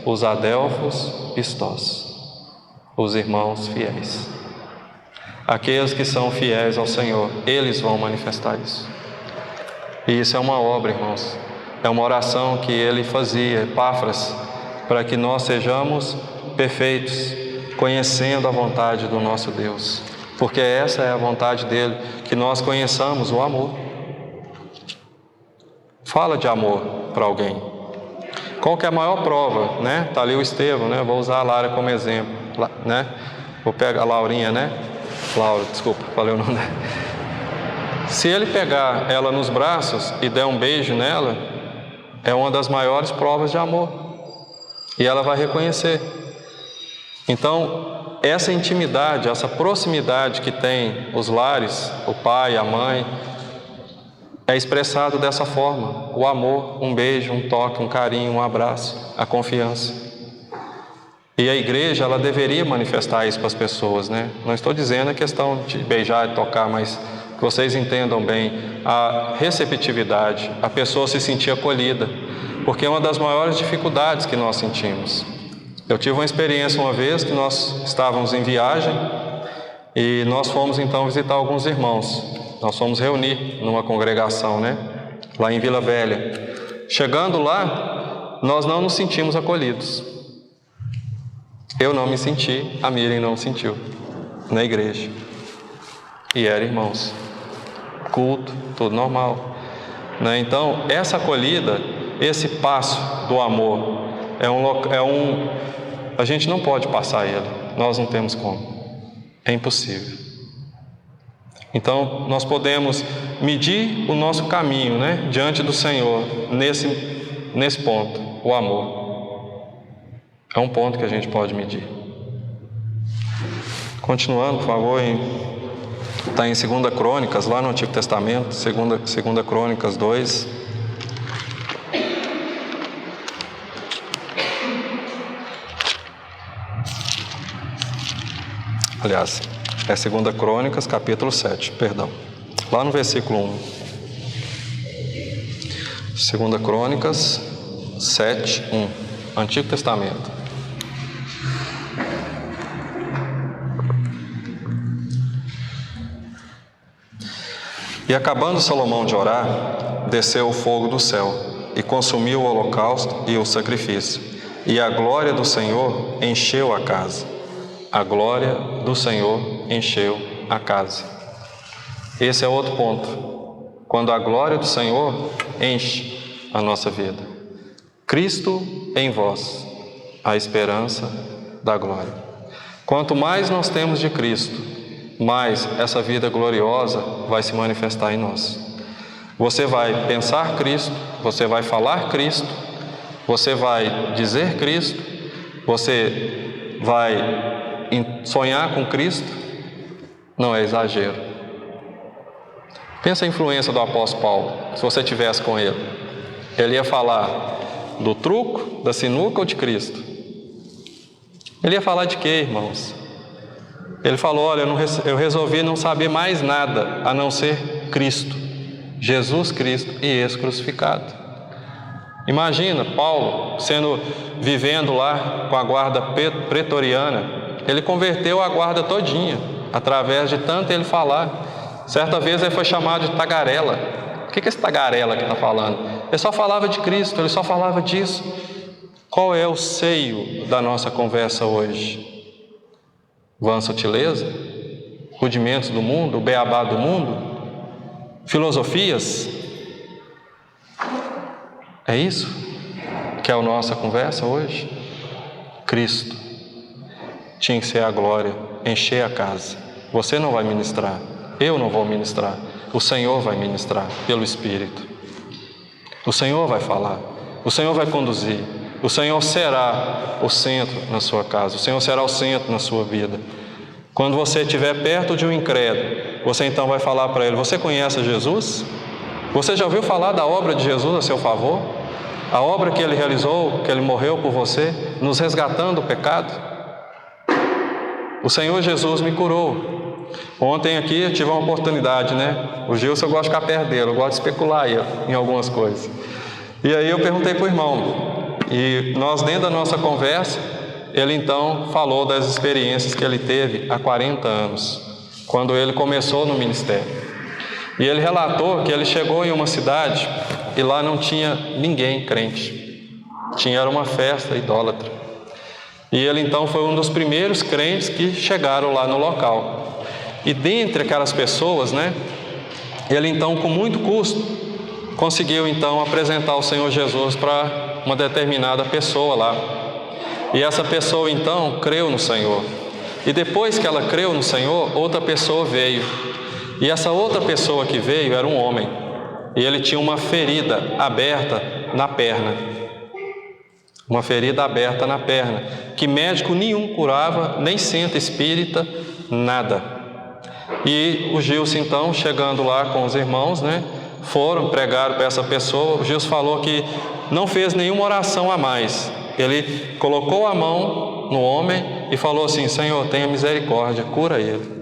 Os adelfos pistós, os irmãos fiéis. Aqueles que são fiéis ao Senhor, eles vão manifestar isso. E isso é uma obra, irmãos. É uma oração que ele fazia, Epáfras, para que nós sejamos perfeitos, conhecendo a vontade do nosso Deus. Porque essa é a vontade dele, que nós conheçamos o amor. Fala de amor para alguém. Qual que é a maior prova, né? Está ali o Estevão, né? Vou usar a Lara como exemplo, né? Vou pegar a Laurinha, né? Laura, desculpa, falei o nome. Se ele pegar ela nos braços e der um beijo nela, é uma das maiores provas de amor. E ela vai reconhecer. Então, essa intimidade, essa proximidade que tem os lares, o pai, a mãe, é expressado dessa forma. O amor, um beijo, um toque, um carinho, um abraço, a confiança. E a igreja, ela deveria manifestar isso para as pessoas, né? Não estou dizendo a questão de beijar e tocar, mas que vocês entendam bem a receptividade, a pessoa se sentir acolhida, porque é uma das maiores dificuldades que nós sentimos. Eu tive uma experiência uma vez que nós estávamos em viagem e nós fomos então visitar alguns irmãos. Nós fomos reunir numa congregação, né? Lá em Vila Velha. Chegando lá, nós não nos sentimos acolhidos. Eu não me senti, a Miriam não sentiu, na igreja. E eram irmãos. Culto, tudo normal. Né? Então, essa acolhida, esse passo do amor, a gente não pode passar ele. Nós não temos como. É impossível. Então, nós podemos medir o nosso caminho, né, diante do Senhor, nesse ponto, o amor. É um ponto que a gente pode medir. Continuando, por favor, está em 2 Crônicas, lá no Antigo Testamento, 2 Crônicas 2. Aliás, é 2 Crônicas, capítulo 7, perdão. Lá no versículo 1. 2 Crônicas 7, 1. Antigo Testamento. E acabando Salomão de orar, desceu o fogo do céu, e consumiu o holocausto e o sacrifício. E a glória do Senhor encheu a casa. A glória do Senhor encheu a casa. Esse é outro ponto. Quando a glória do Senhor enche a nossa vida. Cristo em vós, a esperança da glória. Quanto mais nós temos de Cristo, mais essa vida gloriosa vai se manifestar em nós. Você vai pensar Cristo, você vai falar Cristo, você vai dizer Cristo, você vai sonhar com Cristo. Não é exagero. Pensa a influência do apóstolo Paulo, se você estivesse com ele. Ele ia falar do truco, da sinuca ou de Cristo? Ele ia falar de quê, irmãos? Ele falou, olha, eu resolvi não saber mais nada a não ser Cristo, Jesus Cristo e esse crucificado. Imagina, Paulo, vivendo lá com a guarda pretoriana, ele converteu a guarda todinha, através de tanto ele falar. Certa vez ele foi chamado de tagarela. O que é esse tagarela que está falando? Ele só falava de Cristo, ele só falava disso. Qual é o seio da nossa conversa hoje? Vã sutileza? Rudimentos do mundo? O beabá do mundo? Filosofias? É isso que é a nossa conversa hoje? Cristo tinha que ser a glória, encher a casa. Você não vai ministrar, eu não vou ministrar, o Senhor vai ministrar pelo Espírito. O Senhor vai falar, o Senhor vai conduzir, o Senhor será o centro na sua casa, o Senhor será o centro na sua vida. Quando você estiver perto de um incrédulo, você então vai falar para ele, você conhece Jesus? Você já ouviu falar da obra de Jesus a seu favor? A obra que Ele realizou, que Ele morreu por você, nos resgatando do pecado? O Senhor Jesus me curou. Ontem aqui eu tive uma oportunidade, né? O Gilson, eu gosto de ficar perto dele, eu gosto de especular em algumas coisas. E aí eu perguntei para o irmão, e nós dentro da nossa conversa, ele então falou das experiências que ele teve há 40 anos, quando ele começou no ministério. E ele relatou que ele chegou em uma cidade e lá não tinha ninguém crente. Era uma festa idólatra. E ele então foi um dos primeiros crentes que chegaram lá no local. E dentre aquelas pessoas, né, ele então com muito custo conseguiu então apresentar o Senhor Jesus para uma determinada pessoa lá. E essa pessoa então creu no Senhor. E depois que ela creu no Senhor, outra pessoa veio. E essa outra pessoa que veio era um homem. E ele tinha uma ferida aberta na perna. Uma ferida aberta na perna, que médico nenhum curava, nem centro espírita, nada. E o Gilson então, chegando lá com os irmãos, né, foram, pregaram para essa pessoa. O Gilson falou que não fez nenhuma oração a mais. Ele colocou a mão no homem e falou assim, Senhor, tenha misericórdia, cura ele.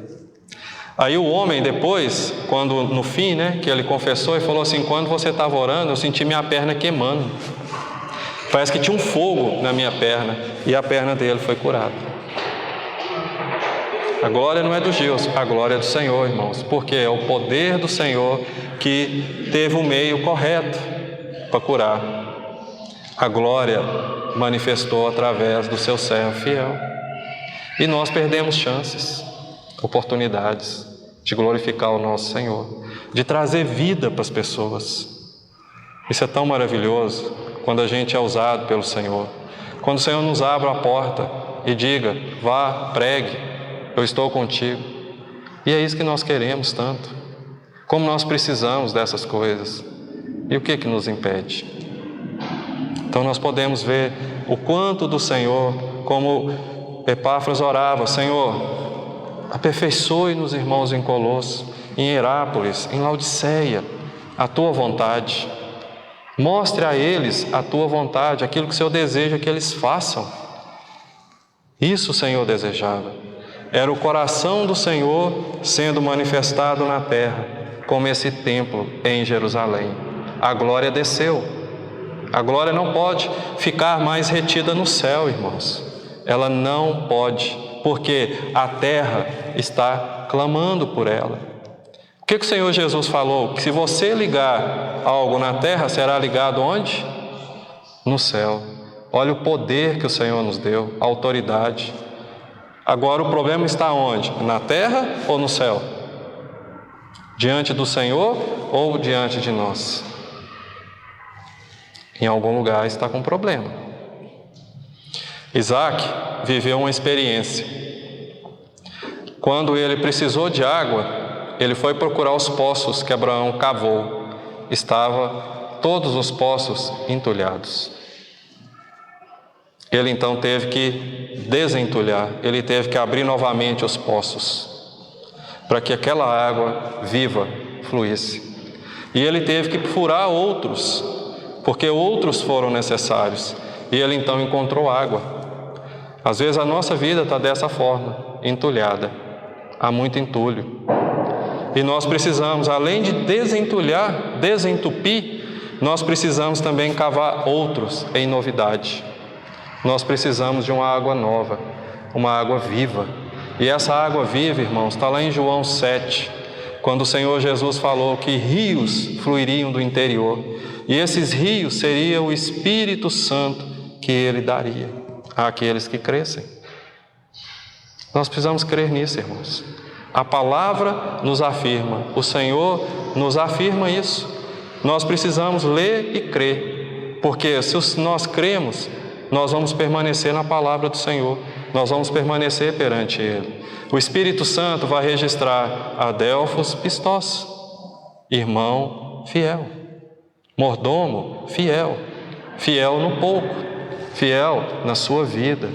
Aí o homem depois, quando no fim, né, que ele confessou, e falou assim, quando você estava orando, eu senti minha perna queimando. Parece que tinha um fogo na minha perna e a perna dele foi curada. A glória não é do Gilson, a glória é do Senhor, irmãos, porque é o poder do Senhor que teve o meio correto para curar. A glória manifestou através do seu servo fiel. E nós perdemos chances, oportunidades de glorificar o nosso Senhor, de trazer vida para as pessoas. Isso é tão maravilhoso quando a gente é usado pelo Senhor. Quando o Senhor nos abre a porta e diga: vá, pregue, eu estou contigo. E é isso que nós queremos tanto. Como nós precisamos dessas coisas. E o que nos impede? Então nós podemos ver o quanto do Senhor, como Epáfras orava: Senhor, aperfeiçoe-nos, irmãos, em Colosso, em Herápolis, em Laodiceia, a tua vontade. Mostre a eles a tua vontade, aquilo que o Senhor deseja que eles façam. Isso o Senhor desejava. Era o coração do Senhor sendo manifestado na terra, como esse templo em Jerusalém. A glória desceu. A glória não pode ficar mais retida no céu, irmãos. Ela não pode, porque a terra está clamando por ela. O que o Senhor Jesus falou? Que se você ligar algo na terra, será ligado onde? No céu. Olha o poder que o Senhor nos deu, a autoridade. Agora o problema está onde? Na terra ou no céu? Diante do Senhor ou diante de nós? Em algum lugar está com problema. Isaac viveu uma experiência. Quando ele precisou de água, ele foi procurar os poços que Abraão cavou. Estavam todos os poços entulhados. Ele então teve que desentulhar, ele teve que abrir novamente os poços, para que aquela água viva fluísse. E ele teve que furar outros, porque outros foram necessários. E ele então encontrou água. Às vezes a nossa vida está dessa forma, entulhada. Há muito entulho. E nós precisamos, além de desentulhar, desentupir, nós precisamos também cavar outros em novidade. Nós precisamos de uma água nova, uma água viva. E essa água viva, irmãos, está lá em João 7, quando o Senhor Jesus falou que rios fluiriam do interior. E esses rios seriam o Espírito Santo que Ele daria àqueles que crescem. Nós precisamos crer nisso, irmãos. A palavra nos afirma, o Senhor nos afirma isso. Nós precisamos ler e crer, porque se nós cremos, nós vamos permanecer na palavra do Senhor, nós vamos permanecer perante Ele. O Espírito Santo vai registrar Adelfos Pistós, irmão fiel, mordomo fiel, fiel no pouco, fiel na sua vida,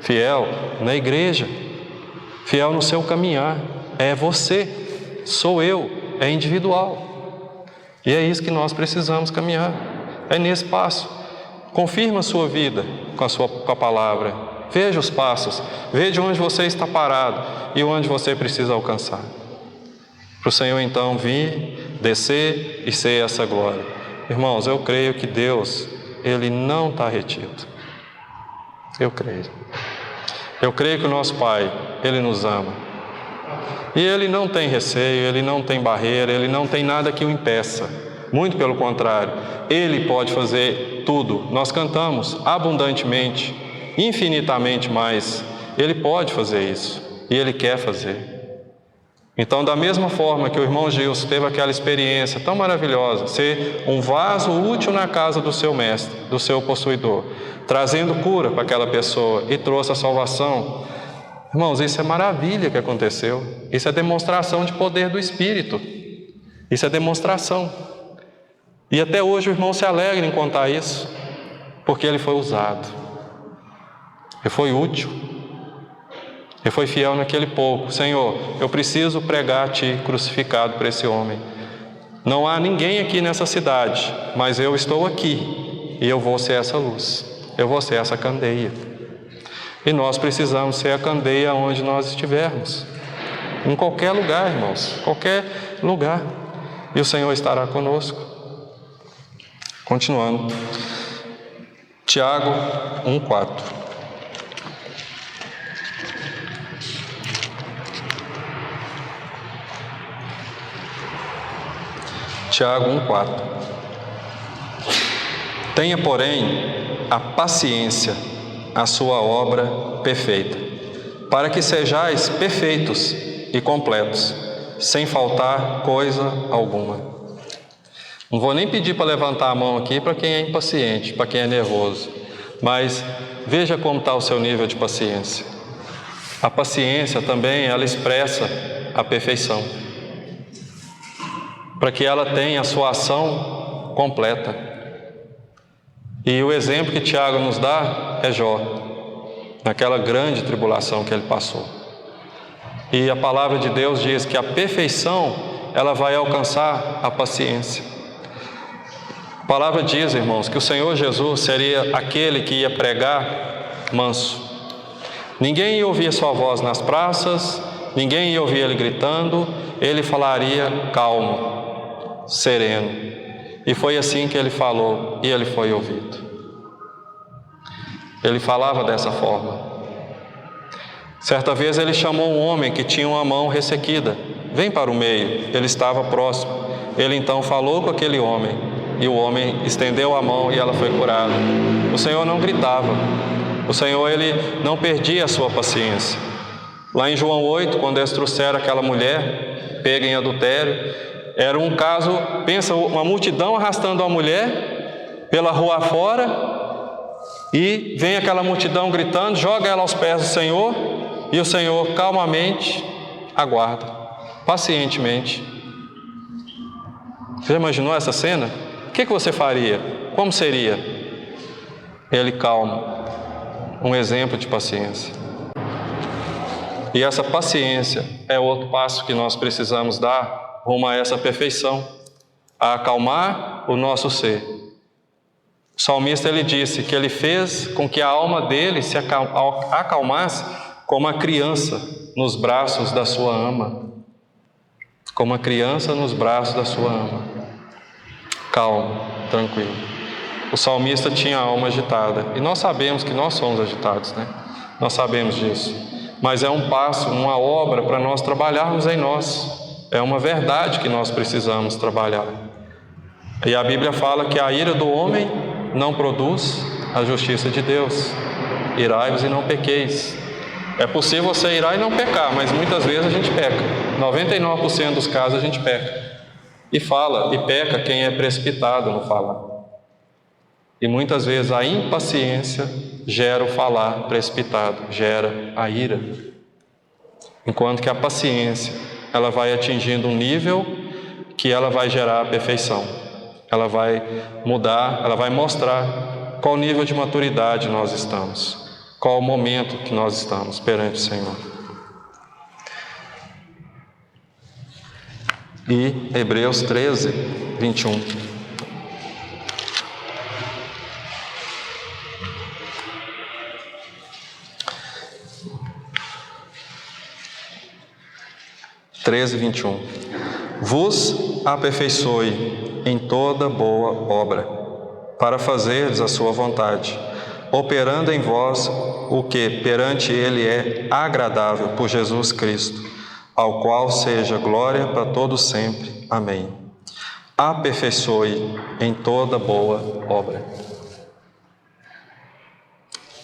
fiel na igreja, fiel no seu caminhar. É você, sou eu, é individual. E é isso que nós precisamos caminhar, é nesse passo. Confirma a sua vida com a palavra. Veja os passos, veja onde você está parado e onde você precisa alcançar. Para o Senhor então vir, descer e ser essa glória. Irmãos, eu creio que Deus, Ele não está retido. Eu creio. Eu creio que o nosso Pai, Ele nos ama. E Ele não tem receio, Ele não tem barreira, Ele não tem nada que o impeça. Muito pelo contrário, Ele pode fazer tudo. Nós cantamos abundantemente, infinitamente mais. Ele pode fazer isso e Ele quer fazer. Então, da mesma forma que o irmão Gilson teve aquela experiência tão maravilhosa, ser um vaso útil na casa do seu mestre, do seu possuidor, trazendo cura para aquela pessoa e trouxe a salvação. Irmãos, isso é maravilha que aconteceu. Isso é demonstração de poder do Espírito. Isso é demonstração. E até hoje o irmão se alegra em contar isso, porque ele foi usado. Ele foi útil. Ele foi fiel naquele pouco. Senhor, eu preciso pregar a Ti crucificado por esse homem. Não há ninguém aqui nessa cidade, mas eu estou aqui e eu vou ser essa luz. Eu vou ser essa candeia. E nós precisamos ser a candeia onde nós estivermos. Em qualquer lugar, irmãos. Qualquer lugar. E o Senhor estará conosco. Continuando. Tiago 1,4. Tiago 1,4. Tenha, porém, a paciência, a sua obra perfeita, para que sejais perfeitos e completos, sem faltar coisa alguma. Não vou nem pedir para levantar a mão aqui para quem é impaciente, para quem é nervoso, mas veja como está o seu nível de paciência. A paciência também, ela expressa a perfeição, para que ela tenha a sua ação completa. E o exemplo que Tiago nos dá é Jó, naquela grande tribulação que ele passou. E a palavra de Deus diz que a perfeição, ela vai alcançar a paciência. A palavra diz, irmãos, que o Senhor Jesus seria aquele que ia pregar manso. Ninguém ia ouvir sua voz nas praças, ninguém ia ouvir ele gritando, ele falaria calmo, sereno. E foi assim que ele falou, e ele foi ouvido. Ele falava dessa forma. Certa vez ele chamou um homem que tinha uma mão ressequida. Vem para o meio. Ele estava próximo. Ele então falou com aquele homem, e o homem estendeu a mão e ela foi curada. O Senhor não gritava. O Senhor, ele não perdia a sua paciência. Lá em João 8, quando eles trouxeram aquela mulher pega em adultério, era um caso, pensa, uma multidão arrastando a mulher pela rua fora, e vem aquela multidão gritando, joga ela aos pés do Senhor, e o Senhor calmamente aguarda, pacientemente. Você já imaginou essa cena? O que você faria? Como seria? Ele calmo, um exemplo de paciência. E essa paciência é outro passo que nós precisamos dar rumo a essa perfeição, a acalmar o nosso ser. O salmista, ele disse que ele fez com que a alma dele se acalmasse como a criança nos braços da sua ama. Como a criança nos braços da sua ama. Calmo, tranquilo. O salmista tinha a alma agitada. E nós sabemos que nós somos agitados, né? Nós sabemos disso. Mas é um passo, uma obra para nós trabalharmos em nós. É uma verdade que nós precisamos trabalhar. E a Bíblia fala que a ira do homem não produz a justiça de Deus. Irai-vos e não pequeis. É possível você irar e não pecar, mas muitas vezes a gente peca. 99% dos casos a gente peca. E fala, e peca quem é precipitado no falar. E muitas vezes a impaciência gera o falar precipitado, gera a ira. Enquanto que a paciência, ela vai atingindo um nível que ela vai gerar a perfeição. Ela vai mudar, ela vai mostrar qual nível de maturidade nós estamos, qual o momento que nós estamos perante o Senhor. E Hebreus 13, 21. Vos aperfeiçoe em toda boa obra, para fazerdes a sua vontade, operando em vós o que perante Ele é agradável por Jesus Cristo, ao qual seja glória para todos sempre. Amém. Aperfeiçoe em toda boa obra.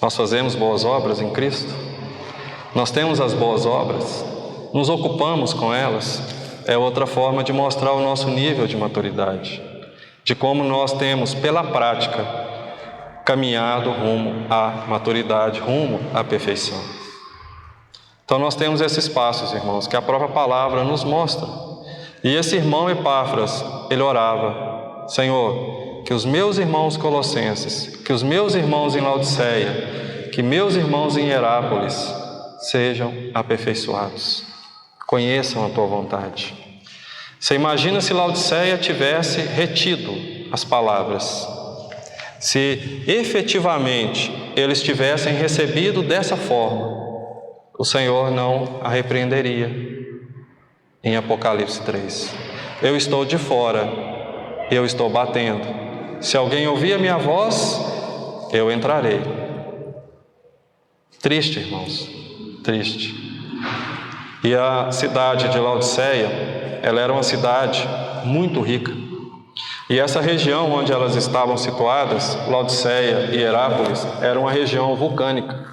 Nós fazemos boas obras em Cristo? Nós temos as boas obras? Nos ocupamos com elas? É outra forma de mostrar o nosso nível de maturidade, de como nós temos, pela prática, caminhado rumo à maturidade, rumo à perfeição. Então nós temos esses passos, irmãos, que a própria palavra nos mostra. E esse irmão Epáfras, ele orava: Senhor, que os meus irmãos colossenses, que os meus irmãos em Laodiceia, que meus irmãos em Hierápolis sejam aperfeiçoados, conheçam a tua vontade. Você imagina se Laodiceia tivesse retido as palavras, se efetivamente eles tivessem recebido dessa forma, o Senhor não a repreenderia. Em Apocalipse 3, eu estou de fora, eu estou batendo. Se alguém ouvir a minha voz, eu entrarei. Triste, irmãos, triste. E a cidade de Laodiceia, ela era uma cidade muito rica. E essa região onde elas estavam situadas, Laodiceia e Herápolis, era uma região vulcânica,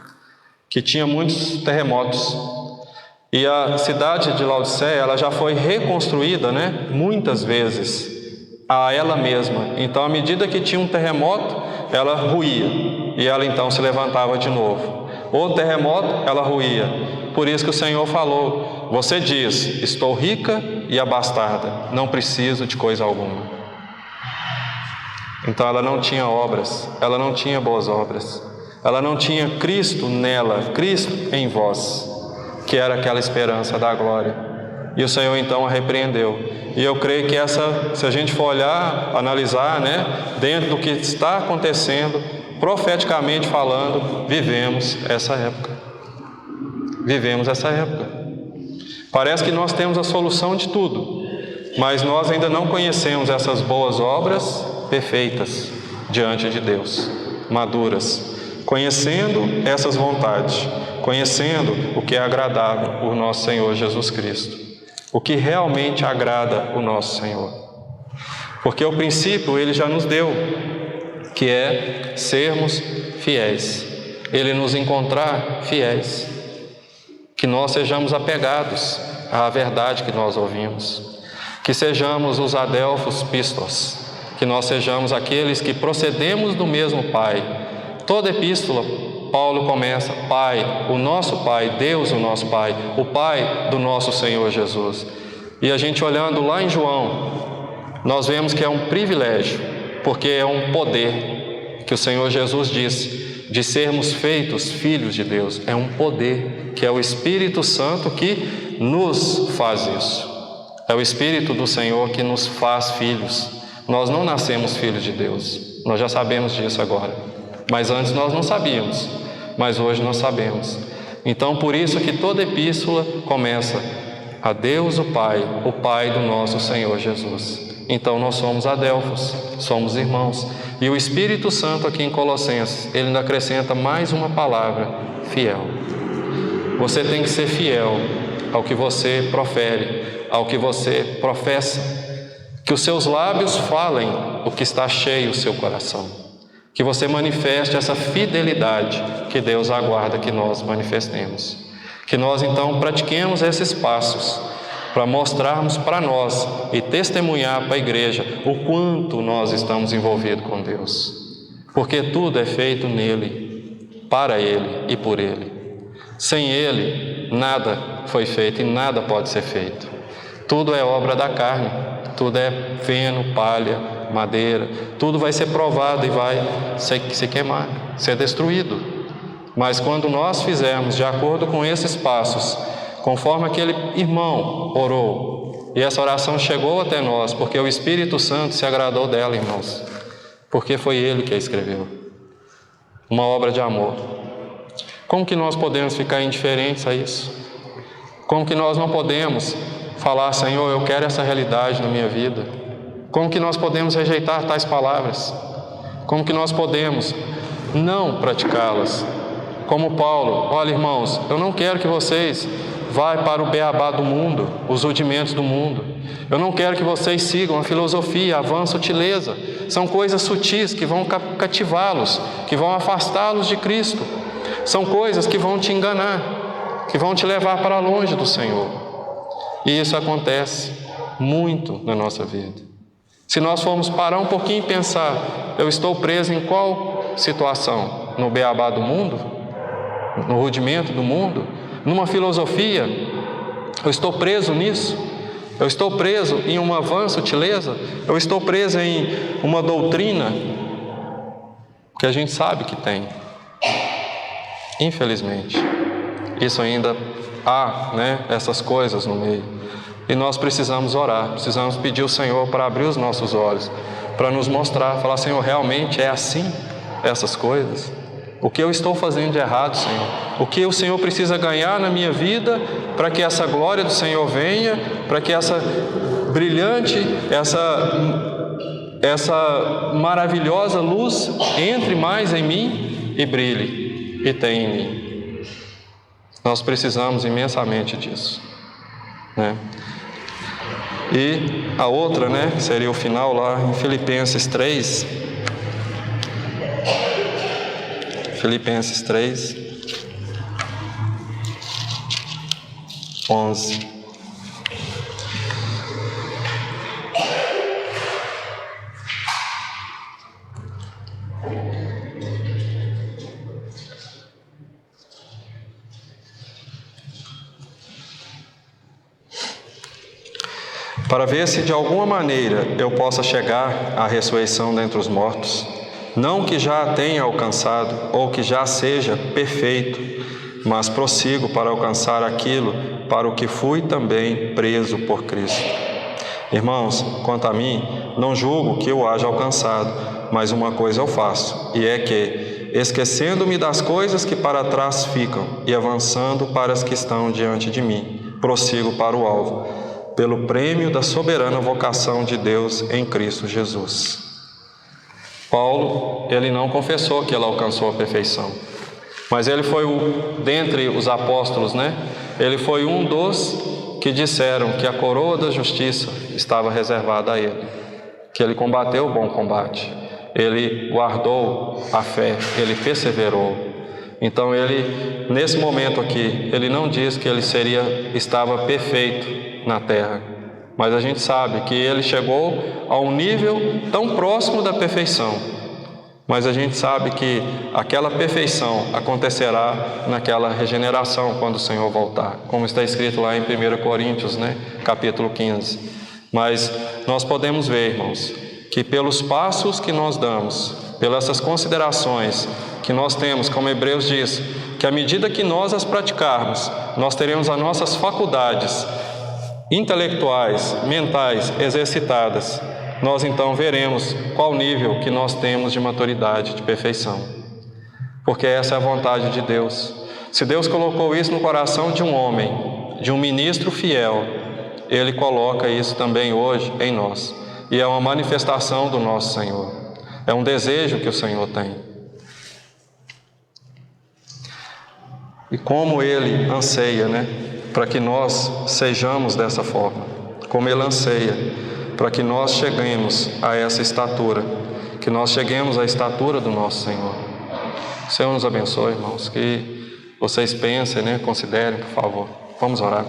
que tinha muitos terremotos. E a cidade de Laodiceia, ela já foi reconstruída, muitas vezes, a ela mesma. Então, à medida que tinha um terremoto, ela ruía, e ela então se levantava de novo. Outro terremoto, ela ruía. Por isso que o Senhor falou: você diz, estou rica e abastada, não preciso de coisa alguma. Então ela não tinha obras, ela não tinha boas obras, ela não tinha Cristo nela, Cristo em vós, que era aquela esperança da glória. E o Senhor então a repreendeu. E eu creio que se a gente for olhar, analisar, dentro do que está acontecendo, profeticamente falando, vivemos essa época. Vivemos essa época. Parece que nós temos a solução de tudo, mas nós ainda não conhecemos essas boas obras perfeitas diante de Deus, maduras, conhecendo essas vontades, conhecendo o que é agradável ao nosso Senhor Jesus Cristo, o que realmente agrada o nosso Senhor. Porque o princípio Ele já nos deu, que é sermos fiéis, Ele nos encontrar fiéis, que nós sejamos apegados à verdade que nós ouvimos, que sejamos os adelphos pistos, que nós sejamos aqueles que procedemos do mesmo Pai. Toda epístola, Paulo começa: Pai, o nosso Pai, Deus o nosso Pai, o Pai do nosso Senhor Jesus. E a gente olhando lá em João, nós vemos que é um privilégio, porque é um poder que o Senhor Jesus disse, de sermos feitos filhos de Deus. É um poder, que é o Espírito Santo que nos faz isso. É o Espírito do Senhor que nos faz filhos. Nós não nascemos filhos de Deus, nós já sabemos disso agora, mas antes nós não sabíamos, mas hoje nós sabemos. Então, por isso que toda epístola começa: a Deus o Pai do nosso Senhor Jesus. Então nós somos adelphos, somos irmãos. E o Espírito Santo aqui em Colossenses, ele ainda acrescenta mais uma palavra: fiel. Você tem que ser fiel ao que você profere, ao que você professa. Que os seus lábios falem o que está cheio o seu coração. Que você manifeste essa fidelidade que Deus aguarda que nós manifestemos. Que nós então pratiquemos esses passos para mostrarmos para nós e testemunhar para a igreja o quanto nós estamos envolvidos com Deus. Porque tudo é feito nele, para Ele e por Ele. Sem Ele, nada foi feito e nada pode ser feito. Tudo é obra da carne. Tudo é feno, palha, madeira, tudo vai ser provado e vai se queimar, ser destruído. Mas quando nós fizermos de acordo com esses passos, conforme aquele irmão orou, e essa oração chegou até nós, porque o Espírito Santo se agradou dela, irmãos, porque foi Ele que a escreveu, uma obra de amor. Como que nós podemos ficar indiferentes a isso? Como que nós não podemos falar: Senhor, eu quero essa realidade na minha vida? Como que nós podemos rejeitar tais palavras? Como que nós podemos não praticá-las? Como Paulo: olha, irmãos, eu não quero que vocês vá para o beabá do mundo, os rudimentos do mundo. Eu não quero que vocês sigam a filosofia, a vã sutileza. São coisas sutis que vão cativá-los, que vão afastá-los de Cristo. São coisas que vão te enganar, que vão te levar para longe do Senhor. E isso acontece muito na nossa vida. Se nós formos parar um pouquinho e pensar: eu estou preso em qual situação? No beabá do mundo? No rudimento do mundo? Numa filosofia? Eu estou preso nisso? Eu estou preso em uma vã sutileza? Eu estou preso em uma doutrina que a gente sabe que tem? Infelizmente, isso ainda há, essas coisas no meio. E nós precisamos orar, precisamos pedir ao Senhor para abrir os nossos olhos, para nos mostrar, falar: Senhor, realmente é assim essas coisas? O que eu estou fazendo de errado, Senhor? O que o Senhor precisa ganhar na minha vida para que essa glória do Senhor venha, para que essa brilhante, essa essa maravilhosa luz entre mais em mim e brilhe e tenha em mim. Nós precisamos imensamente disso, né? E a outra, né, que seria o final lá em Filipenses 3. Filipenses 3, 11. Para ver se de alguma maneira eu possa chegar à ressurreição dentre os mortos, não que já a tenha alcançado ou que já seja perfeito, mas prossigo para alcançar aquilo para o que fui também preso por Cristo. Irmãos, quanto a mim, não julgo que eu haja alcançado, mas uma coisa eu faço, e é que, esquecendo-me das coisas que para trás ficam e avançando para as que estão diante de mim, prossigo para o alvo, pelo prêmio da soberana vocação de Deus em Cristo Jesus. Paulo, ele não confessou que ele alcançou a perfeição, mas ele foi dentre os apóstolos, né? Ele foi um dos que disseram que a coroa da justiça estava reservada a ele, que ele combateu o bom combate, ele guardou a fé, ele perseverou. Então ele, nesse momento aqui, ele não diz que ele estava perfeito na terra, mas a gente sabe que ele chegou a um nível tão próximo da perfeição, mas a gente sabe que aquela perfeição acontecerá naquela regeneração quando o Senhor voltar, como está escrito lá em 1 Coríntios, né, capítulo 15. Mas nós podemos ver, irmãos, que pelos passos que nós damos, pelas essas considerações que nós temos, como Hebreus diz, que à medida que nós as praticarmos, nós teremos as nossas faculdades intelectuais, mentais, exercitadas, nós então veremos qual nível que nós temos de maturidade, de perfeição. Porque essa é a vontade de Deus. Se Deus colocou isso no coração de um homem, de um ministro fiel, Ele coloca isso também hoje em nós. E é uma manifestação do nosso Senhor. É um desejo que o Senhor tem. E como Ele anseia, né? Para que nós sejamos dessa forma, como Ele anseia, para que nós cheguemos a essa estatura, que nós cheguemos à estatura do nosso Senhor. O Senhor nos abençoe, irmãos, que vocês pensem, né? Considerem, por favor. Vamos orar.